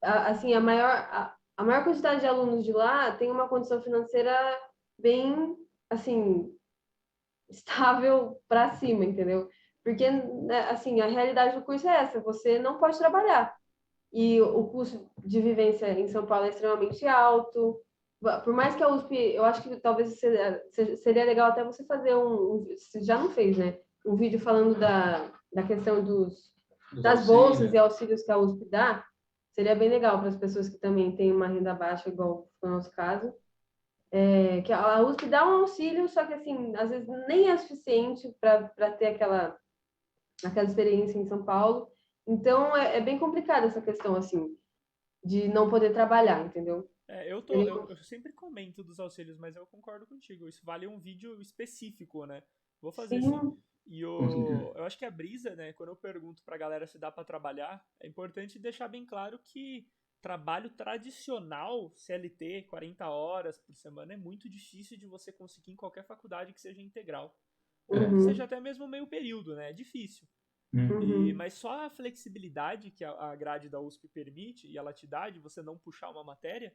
assim, a maior quantidade de alunos de lá tem uma condição financeira bem, assim, estável para cima, entendeu? Porque, né, assim, a realidade do curso é essa, você não pode trabalhar. E o custo de vivência em São Paulo é extremamente alto. Por mais que a USP, eu acho que talvez seria legal até você fazer você já não fez, né? Um vídeo falando da questão das bolsas e auxílios que a USP dá. Seria bem legal para as pessoas que também têm uma renda baixa, igual foi o nosso caso. Que a USP dá um auxílio, só que assim, às vezes nem é suficiente para ter aquela experiência em São Paulo. Então é bem complicada essa questão assim de não poder trabalhar, entendeu? Eu sempre comento dos auxílios, mas eu concordo contigo. Isso vale um vídeo específico, né? Vou fazer sim. E eu acho que a brisa, né? Quando eu pergunto pra galera se dá pra trabalhar, é importante deixar bem claro que trabalho tradicional, CLT, 40 horas por semana, é muito difícil de você conseguir em qualquer faculdade que seja integral. Ou seja até mesmo meio período, né? É difícil. Mas só a flexibilidade que a grade da USP permite e ela te dá de você não puxar uma matéria,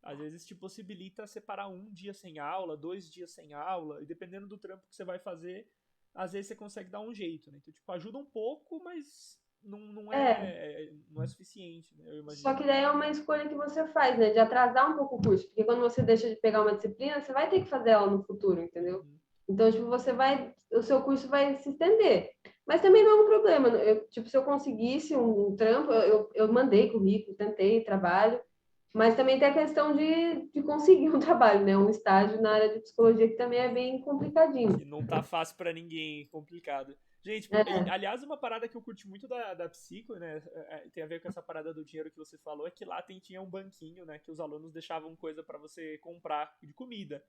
às vezes te possibilita separar um dia sem aula, 2 dias sem aula, e dependendo do trampo que você vai fazer, às vezes você consegue dar um jeito, né? Então, tipo, ajuda um pouco, mas não É. não é suficiente, né? Eu imagino. Só que daí é uma escolha que você faz, né? De atrasar um pouco o curso. Porque quando você deixa de pegar uma disciplina, você vai ter que fazer ela no futuro, entendeu? Uhum. Então, tipo, o seu curso vai se estender. Mas também não é um problema. Tipo, se eu conseguisse um trampo, eu mandei currículo, tentei trabalho. Mas também tem a questão de conseguir um trabalho, né? Um estágio na área de psicologia que também é bem complicadinho. Que não tá fácil pra ninguém, complicado. Gente, É. aliás, uma parada que eu curti muito da psico, né? Tem a ver com essa parada do dinheiro que você falou, é que lá tinha um banquinho, né? Que os alunos deixavam coisa pra você comprar de comida.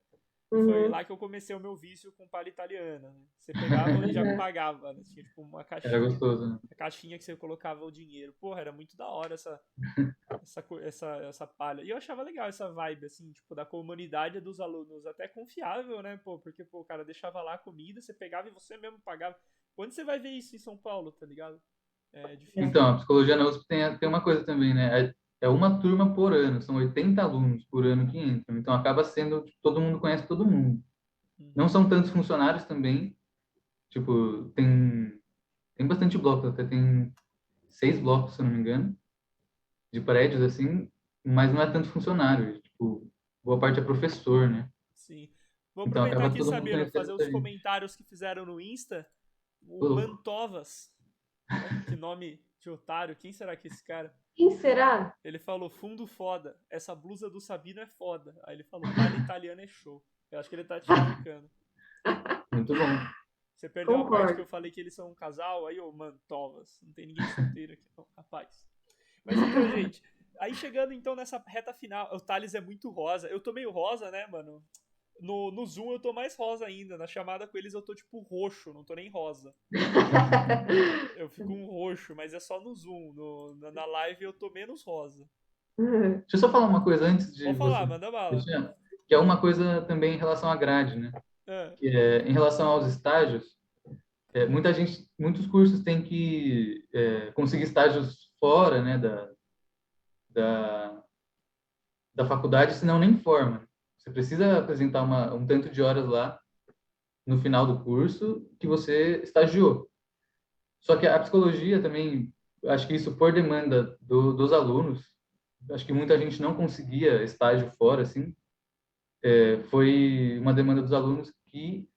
E foi Uhum. lá que eu comecei o meu vício com palha italiana, né? Você pegava e já Uhum. pagava, né? Tinha tipo uma Era caixinha. gostoso, né? A caixinha que você colocava o dinheiro. Porra, era muito da hora essa palha. E eu achava legal essa vibe, assim, tipo, da comunidade dos alunos. Até confiável, né, pô? Porque, pô, o cara deixava lá a comida, você pegava e você mesmo pagava. Quando você vai ver isso em São Paulo, tá ligado? É difícil Então, de. a psicologia na USP tem uma coisa também, né? É uma turma por ano, são 80 alunos por ano que entram. Então, acaba sendo, tipo, todo mundo conhece todo mundo. Não Uhum. são tantos funcionários também. Tipo, tem bastante bloco, até tem 6 blocos, se eu não me engano, de prédios, assim, mas não é tanto funcionário. Tipo, boa parte é professor, né? Sim. Vou Então, aproveitar acaba aqui, todo mundo Sabino, conhecendo fazer muita os gente. comentários que fizeram no Insta. O Ô, louco. Mantovas. Olha que nome de otário. Quem será que é esse cara? Quem será? Ele falou, fundo foda. Essa blusa do Sabino é foda. Aí ele falou, palha italiana é show. Eu acho que ele tá te indicando. Muito bom. Você perdeu a parte que Concordo. eu falei que eles são um casal, aí, ô, Mantovas. Não tem ninguém solteiro aqui, não, rapaz. Mas então, gente, aí chegando então nessa reta final, o Thales é muito rosa. Eu tô meio rosa, né, mano? No Zoom eu tô mais rosa ainda. Na chamada com eles eu tô tipo roxo, não tô nem rosa. Eu fico um roxo, mas é só no Zoom. Na live eu tô menos rosa. Deixa eu só falar uma coisa antes de Pode falar, você manda bala. fechar, que é uma coisa também em relação à grade, né? É. Que é, em relação aos estágios, muitos cursos têm que conseguir estágios fora, né, da, da faculdade, senão nem forma. Você precisa apresentar um tanto de horas lá no final do curso que você estagiou. Só que a psicologia também, acho que isso por demanda dos alunos, acho que muita gente não conseguia estágio fora, assim, foi uma demanda dos alunos que,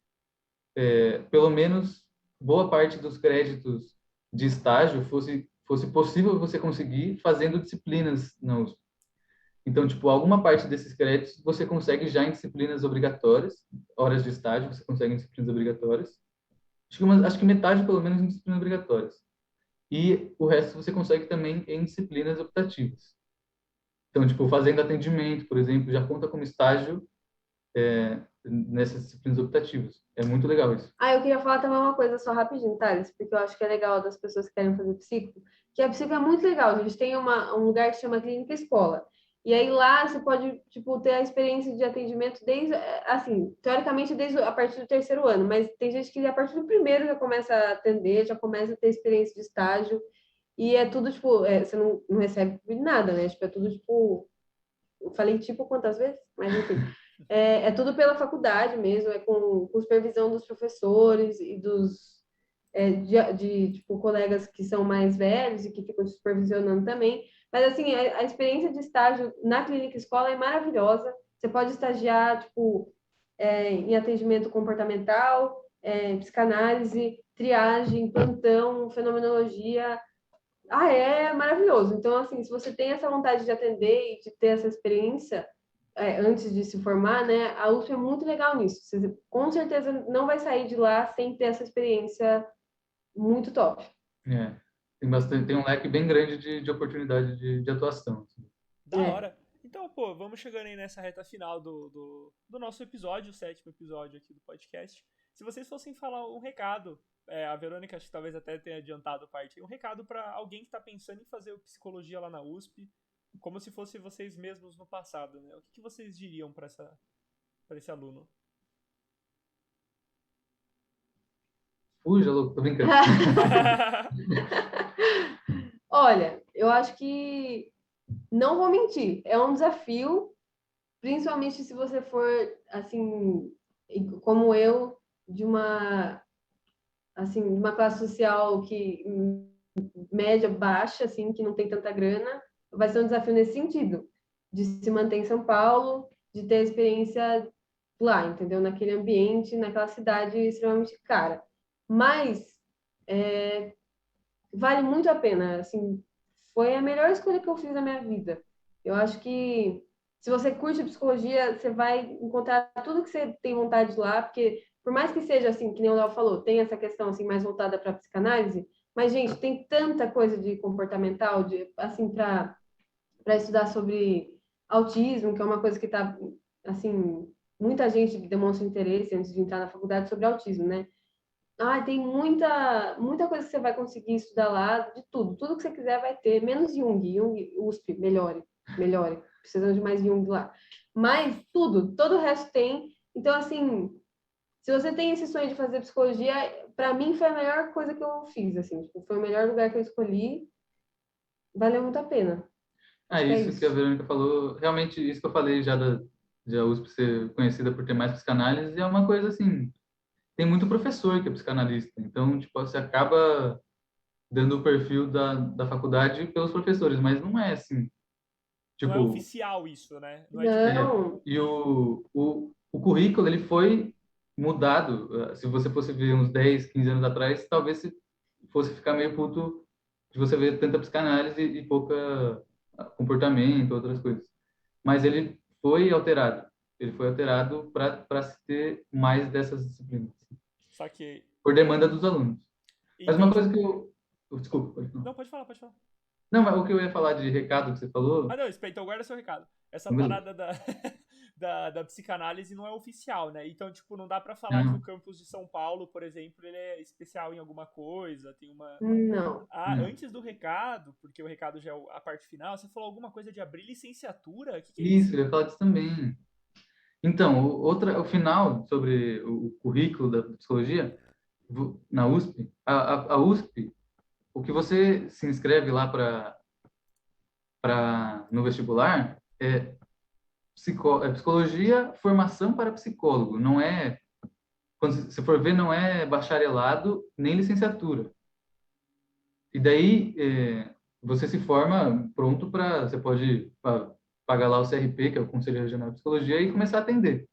pelo menos, boa parte dos créditos de estágio fosse possível você conseguir fazendo disciplinas na USP. Então, tipo, alguma parte desses créditos você consegue já em disciplinas obrigatórias, horas de estágio você consegue em disciplinas obrigatórias. Acho que metade, pelo menos, em disciplinas obrigatórias. E o resto você consegue também em disciplinas optativas. Então, tipo, fazendo atendimento, por exemplo, já conta como estágio nessas disciplinas optativas. É muito legal isso. Ah, eu queria falar também uma coisa só rapidinho, Thales, porque eu acho que é legal das pessoas que querem fazer psico, que a psico é muito legal. A gente tem um lugar que chama Clínica Escola. E aí lá você pode, tipo, ter a experiência de atendimento desde, assim, teoricamente desde a partir do terceiro ano, mas tem gente que a partir do primeiro já começa a atender, já começa a ter experiência de estágio, e é tudo, tipo, você não recebe nada, né? Tipo, é tudo, tipo, eu falei tipo quantas vezes? Mas enfim. É tudo pela faculdade mesmo, é com supervisão dos professores e tipo, colegas que são mais velhos e que ficam supervisionando também. Mas, assim, a experiência de estágio na clínica escola é maravilhosa. Você pode estagiar, tipo, em atendimento comportamental, psicanálise, triagem, plantão, fenomenologia, é maravilhoso. Então, assim, se você tem essa vontade de atender e de ter essa experiência antes de se formar, né, a USP é muito legal nisso. Você com certeza não vai sair de lá sem ter essa experiência muito top. É. Tem um leque bem grande de oportunidade de atuação, assim. Da É. hora. Então, pô, vamos chegando aí nessa reta final do nosso episódio, o sétimo episódio aqui do podcast. Se vocês fossem falar um recado, a Verônica acho que talvez até tenha adiantado parte, um recado para alguém que está pensando em fazer psicologia lá na USP, como se fosse vocês mesmos no passado, né? O que vocês diriam para esse aluno? Fuja, louco, tô brincando. Olha, eu acho que não vou mentir, é um desafio, principalmente se você for assim, como eu, de uma classe social que média, baixa, assim, que não tem tanta grana, vai ser um desafio nesse sentido, de se manter em São Paulo, de ter a experiência lá, entendeu? Naquele ambiente, naquela cidade extremamente cara. Mas vale muito a pena, assim, foi a melhor escolha que eu fiz na minha vida. Eu acho que se você curte psicologia, você vai encontrar tudo que você tem vontade lá, porque por mais que seja assim, que nem o Léo falou, tem essa questão assim mais voltada para psicanálise, mas gente, tem tanta coisa de comportamental, de assim para estudar sobre autismo, que é uma coisa que tá assim, muita gente demonstra interesse antes de entrar na faculdade sobre autismo, né? Ah, tem muita coisa que você vai conseguir estudar lá, de tudo. Tudo que você quiser vai ter, menos Jung. Jung, USP, melhore, melhore. Precisamos de mais Jung lá. Mas tudo, todo o resto tem. Então, assim, se você tem esse sonho de fazer psicologia, para mim foi a melhor coisa que eu fiz, assim. Tipo, foi o melhor lugar que eu escolhi. Valeu muito a pena. Ah, Acho que é isso que a isso. Verônica falou, realmente isso que eu falei já da USP ser conhecida por ter mais psicanálise, é uma coisa assim, tem muito professor que é psicanalista, então, tipo, você acaba dando o perfil da faculdade pelos professores, mas não é assim, Não é tipo, oficial isso, né? Não é tipo. Não, e o currículo, ele foi mudado, se você fosse ver uns 10, 15 anos atrás, talvez se fosse ficar meio puto de você ver tanta psicanálise e pouca comportamento, outras coisas. Mas ele foi alterado para se ter mais dessas disciplinas, Saquei. por demanda dos alunos. Mas Então, uma tipo. coisa que desculpa, pode falar. Não, pode falar, pode falar. Não, mas o que eu ia falar de recado que você falou, Não, então guarda seu recado. Essa então, beleza. parada da, da psicanálise não é oficial, né? Então, tipo, não dá pra falar que o Não, campus de São Paulo, por exemplo, ele é especial em alguma coisa, tem uma. não. Ah, não. antes do recado, porque o recado já é a parte final, você falou alguma coisa de abrir licenciatura? O que é Isso, isso? eu ia falar disso também. Então, o final sobre o currículo da psicologia na USP, a USP, o que você se inscreve lá no vestibular é psicologia, formação para psicólogo. Não é, quando você for ver, não é bacharelado nem licenciatura. E daí você se forma pronto para, você pode pagar lá o CRP, que é o Conselho Regional de Psicologia, e começar a atender.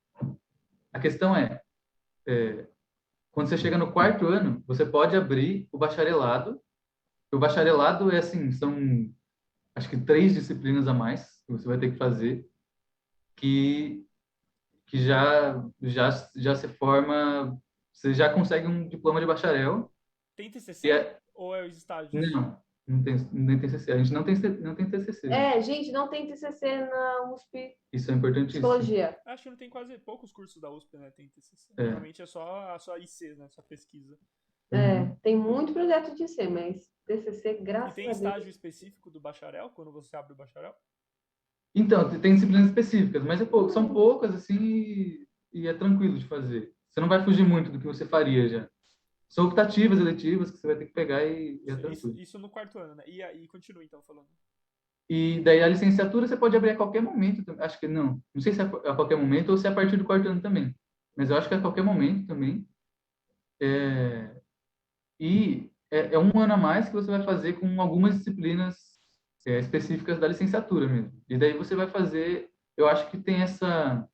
A questão quando você chega no quarto ano, você pode abrir o bacharelado. O bacharelado é assim, são acho que 3 disciplinas a mais que você vai ter que fazer, que já se forma, você já consegue um diploma de bacharel. Tem E TCC? é, Ou é os estágios? não tem TCC. A gente não tem TCC. Gente, não tem TCC na USP Isso é importantíssimo. Psicologia. Acho que não tem quase poucos cursos da USP, né? Tem TCC. É. Normalmente é só IC, né? Só pesquisa. Uhum. Tem muito projeto de ser, mas TCC, E graças tem a Deus. estágio específico do bacharel, quando você abre o bacharel? Então, tem disciplinas específicas, mas são poucas, assim, e é tranquilo de fazer. Você não vai fugir muito do que você faria já. São optativas, eletivas, que você vai ter que pegar e é tranquilo. Isso no quarto ano, né? E aí, continua então falando. E daí a licenciatura você pode abrir a qualquer momento. Acho que não sei se é a qualquer momento ou se é a partir do quarto ano também. Mas eu acho que é a qualquer momento também. E é 1 ano a mais que você vai fazer com algumas disciplinas específicas da licenciatura mesmo. E daí você vai fazer, eu acho que tem essa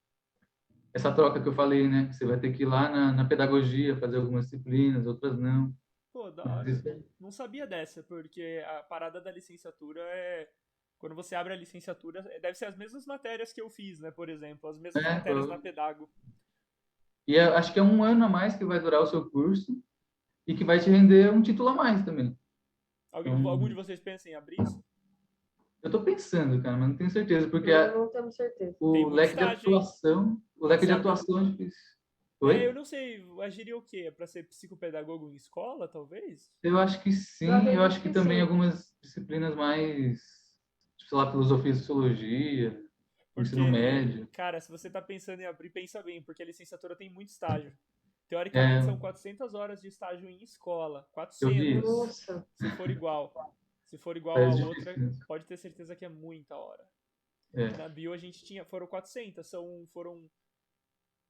troca que eu falei, né? Que você vai ter que ir lá na pedagogia fazer algumas disciplinas, outras não. Pô, da Mas hora. isso é, Não sabia dessa, porque a parada da licenciatura é. Quando você abre a licenciatura, deve ser as mesmas matérias que eu fiz, né? Por exemplo, as mesmas matérias na Pedago. acho que é 1 ano a mais que vai durar o seu curso e que vai te render um título a mais também. Algum de Então, vocês pensa em abrir isso? eu tô pensando, cara, mas não tenho certeza, porque Não temos certeza. Tem o muito leque de estágio, hein? atuação, o Quando leque você de abre. atuação é difícil. Eu Oi? não sei, agiria o quê? É pra ser psicopedagogo em escola, talvez? Eu acho que Eu sim, eu acredito acho que que também sim. algumas disciplinas mais, tipo, sei lá, filosofia e sociologia, ensino Porque, médio. cara, se você tá pensando em abrir, pensa bem, porque a licenciatura tem muito estágio. Teoricamente É, são 400 horas de estágio em escola. eu vi 400, isso. Nossa. se for igual. Se for igual a Parece outra, difícil mesmo. pode ter certeza que é muita hora. É. Na bio a gente foram 400, foram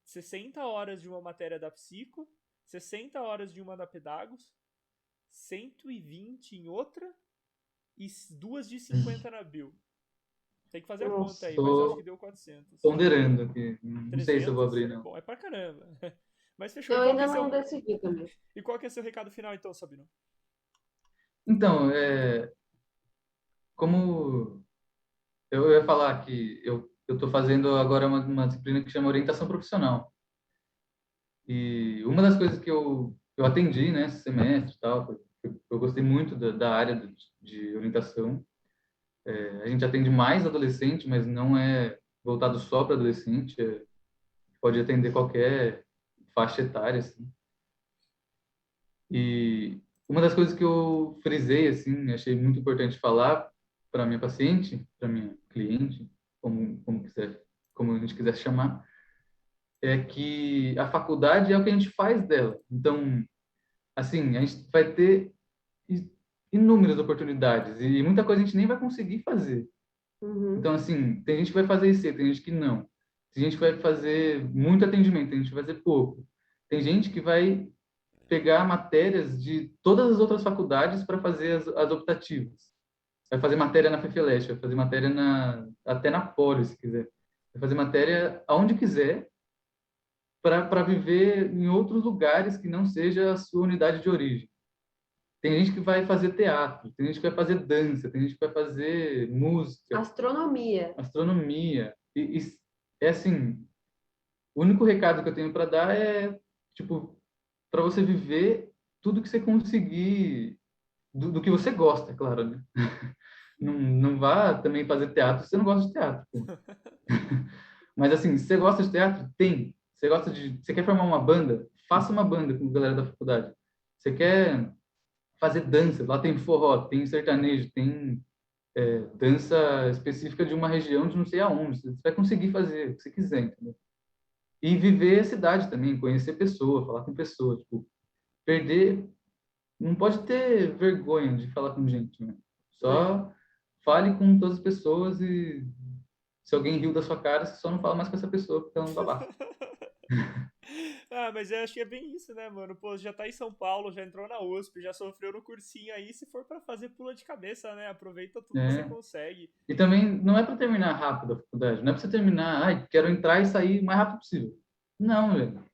60 horas de uma matéria da Psico, 60 horas de uma da Pedagos, 120 em outra e 2 de 50 na Bio. Tem que fazer a conta aí, mas acho que deu 400. Ponderando aqui. Não 300, sei se eu vou abrir, não. Bom, é pra caramba. Mas fechou. Eu ainda não decidi também. E qual que é seu recado final, então, Sabino? Então, como eu ia falar que eu estou fazendo agora uma disciplina que chama orientação profissional. E uma das coisas que eu atendi, né, esse semestre e tal, eu gostei muito da área de orientação. A gente atende mais adolescente, mas não é voltado só para adolescente, pode atender qualquer faixa etária, assim. E uma das coisas que eu frisei, assim, achei muito importante falar para minha paciente, para minha cliente, como a gente quiser chamar, é que a faculdade é o que a gente faz dela. Então, assim, a gente vai ter inúmeras oportunidades e muita coisa a gente nem vai conseguir fazer. Então, assim, tem gente que vai fazer IC, tem gente que não. Tem gente que vai fazer muito atendimento, tem gente que vai fazer pouco. Tem gente que vai pegar matérias de todas as outras faculdades para fazer as optativas. Vai fazer matéria na FEFELESH, vai fazer matéria até na Poli, se quiser. Vai fazer matéria aonde quiser para viver em outros lugares que não seja a sua unidade de origem. Tem gente que vai fazer teatro, tem gente que vai fazer dança, tem gente que vai fazer música. Astronomia. E é assim, o único recado que eu tenho para dar é, tipo, para você viver tudo que você conseguir, do que você gosta, claro, né? Não vá também fazer teatro se você não gosta de teatro. Pô. Mas assim, se você gosta de teatro, tem. Você quer formar uma banda? Faça uma banda com a galera da faculdade. Você quer fazer dança? Lá tem forró, tem sertanejo, tem dança específica de uma região de não sei aonde. Você vai conseguir fazer o que você quiser, entendeu? E viver a cidade também, conhecer pessoas, falar com pessoas. Tipo, perder... Não pode ter vergonha de falar com gente, né? Só fale com todas as pessoas e se alguém riu da sua cara, você só não fala mais com essa pessoa porque ela não babaca. Ah, mas eu acho que é bem isso, né, mano? Pô, já tá em São Paulo, já entrou na USP, já sofreu no cursinho aí, se for pra fazer, pula de cabeça, né? Aproveita tudo que você consegue. E também não é pra terminar rápido a faculdade, não é pra você terminar, quero entrar e sair o mais rápido possível. Não, velho.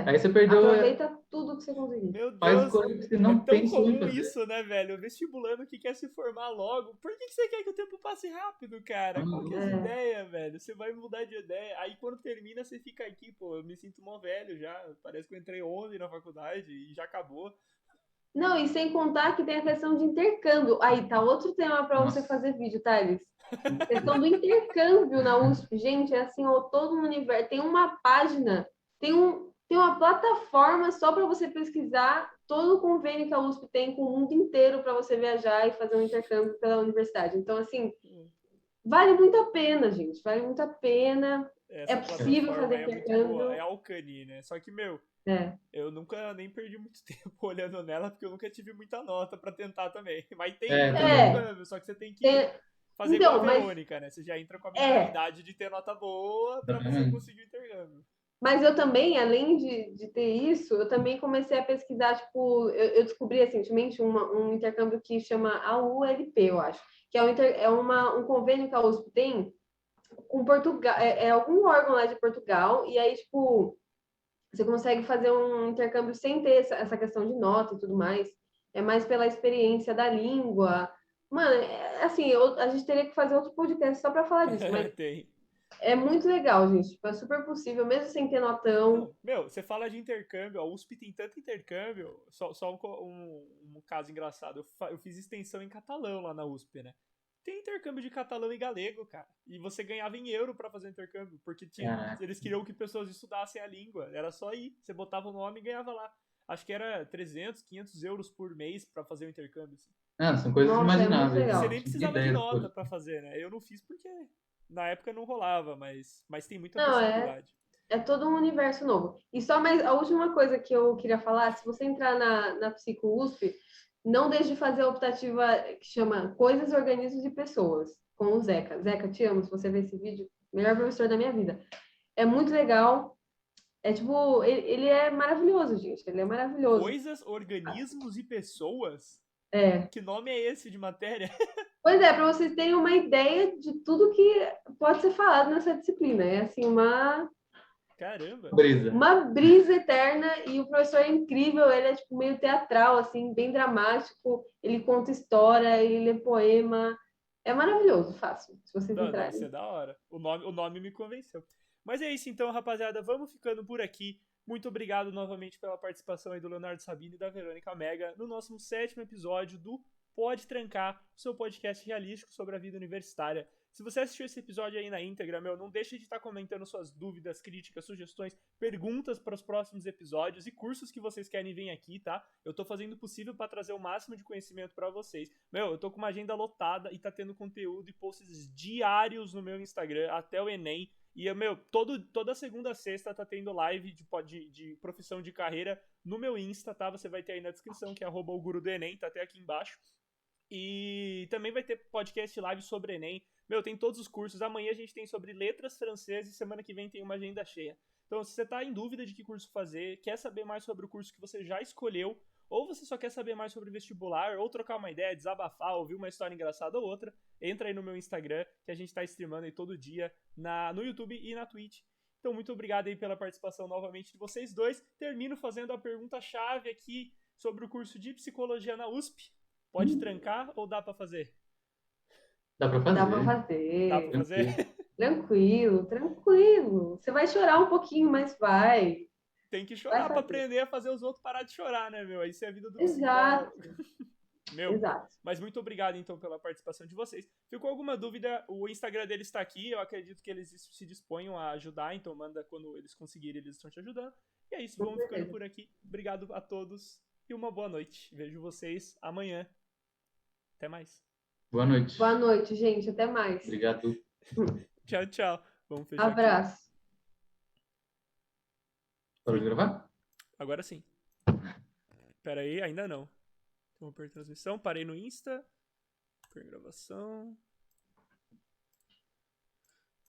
Aí você perdeu... Aproveita tudo que você conseguir. Meu Deus, faz coisa que você não tão pensou em comum fazer. isso, né, velho? Vestibulando que quer se formar logo. Por que você quer que o tempo passe rápido, cara? Qual que é a ideia, velho? Você vai mudar de ideia. Aí quando termina, você fica aqui, pô, eu me sinto mó velho já. Parece que eu entrei ontem na faculdade e já acabou. Não, e sem contar que tem a questão de intercâmbio. Aí, tá outro tema para você fazer vídeo, Thales. Questão do intercâmbio na USP. Gente, é assim, ó, todo um universo. Tem uma página, tem uma plataforma só para você pesquisar todo o convênio que a USP tem com o mundo inteiro para você viajar e fazer um intercâmbio pela universidade. Então, assim, vale muito a pena, gente. Vale muito a pena. É possível fazer intercâmbio. É a Alcani, né? Só que, meu, eu nunca nem perdi muito tempo olhando nela, porque eu nunca tive muita nota para tentar também. Mas tem intercâmbio, só que você tem que fazer igual a Verônica, né? Você já entra com a mentalidade de ter nota boa para você conseguir o intercâmbio. Mas eu também, além de ter isso, eu também comecei a pesquisar, tipo, eu descobri recentemente um intercâmbio que chama AULP, eu acho, que é um convênio que a USP tem com Portugal, é algum órgão lá de Portugal, e aí, tipo, você consegue fazer um intercâmbio sem ter essa questão de nota e tudo mais, é mais pela experiência da língua. Mano, assim, a gente teria que fazer outro podcast só para falar disso, mas... É muito legal, gente. Tipo, é super possível, mesmo sem ter notão. Não, meu, você fala de intercâmbio, a USP tem tanto intercâmbio. Só um caso engraçado. Eu fiz extensão em catalão lá na USP, né? Tem intercâmbio de catalão e galego, cara. E você ganhava em euro pra fazer intercâmbio, porque eles queriam que pessoas estudassem a língua. Era só ir. Você botava o nome e ganhava lá. Acho que era 300, 500 euros por mês pra fazer o intercâmbio. Assim. São coisas imagináveis. Você nem precisava de nota pra fazer, né? Eu não fiz porque... Na época não rolava, mas tem muita possibilidade. É todo um universo novo. E só mais a última coisa que eu queria falar, se você entrar na Psico USP, não deixe de fazer a optativa que chama Coisas, Organismos e Pessoas, com o Zeca. Zeca, te amo, se você ver esse vídeo, melhor professor da minha vida. É muito legal. É tipo, ele é maravilhoso, gente. Ele é maravilhoso. Coisas, organismos e pessoas? É. Que nome é esse de matéria? Pois é, para vocês terem uma ideia de tudo que pode ser falado nessa disciplina. É assim, Caramba. Brisa. uma brisa eterna, e o professor é incrível, ele é tipo meio teatral, assim, bem dramático, ele conta história, ele lê poema. É maravilhoso, fácil, se vocês Não, deve entrarem. ser da hora. O nome me convenceu. Mas é isso então, rapaziada. Vamos ficando por aqui. Muito obrigado novamente pela participação aí do Leonardo Sabino e da Verônica Mega no nosso 7º episódio do Pode Trancar, o seu podcast realístico sobre a vida universitária. Se você assistiu esse episódio aí na íntegra, não deixe de estar comentando suas dúvidas, críticas, sugestões, perguntas para os próximos episódios e cursos que vocês querem vir aqui, tá? Eu tô fazendo o possível para trazer o máximo de conhecimento para vocês. Eu tô com uma agenda lotada e tá tendo conteúdo e posts diários no meu Instagram até o Enem. E, toda segunda a sexta tá tendo live de profissão de carreira no meu Insta, tá? Você vai ter aí na descrição, que é @oguru do Enem, tá até aqui embaixo. E também vai ter podcast live sobre Enem. Tem todos os cursos. Amanhã a gente tem sobre letras francesas e semana que vem tem uma agenda cheia. Então, se você tá em dúvida de que curso fazer, quer saber mais sobre o curso que você já escolheu, ou você só quer saber mais sobre vestibular, ou trocar uma ideia, desabafar, ouvir uma história engraçada ou outra, entra aí no meu Instagram, que a gente tá streamando aí todo dia no YouTube e na Twitch. Então, muito obrigado aí pela participação novamente de vocês dois. Termino fazendo a pergunta-chave aqui sobre o curso de Psicologia na USP. Pode trancar ou dá pra fazer? Dá pra fazer. Dá pra fazer. Dá pra fazer? Tranquilo, tranquilo. Você vai chorar um pouquinho, mas vai. Tem que chorar pra aprender a fazer os outros parar de chorar, né, Isso é a vida do Exato. psicólogo. Exato. Mas muito obrigado, então, pela participação de vocês. Ficou alguma dúvida? O Instagram deles está aqui. Eu acredito que eles se disponham a ajudar. Então, manda quando eles conseguirem, eles estão te ajudando. E é isso, vamos ficando por aqui. Obrigado a todos e uma boa noite. Vejo vocês amanhã. Até mais. Boa noite. Boa noite, gente. Até mais. Obrigado. Tchau, tchau. Vamos fechar Abraço. aqui. Parou de gravar? Agora sim. Pera aí, ainda não. Vamos per transmissão. Parei no Insta. Per gravação.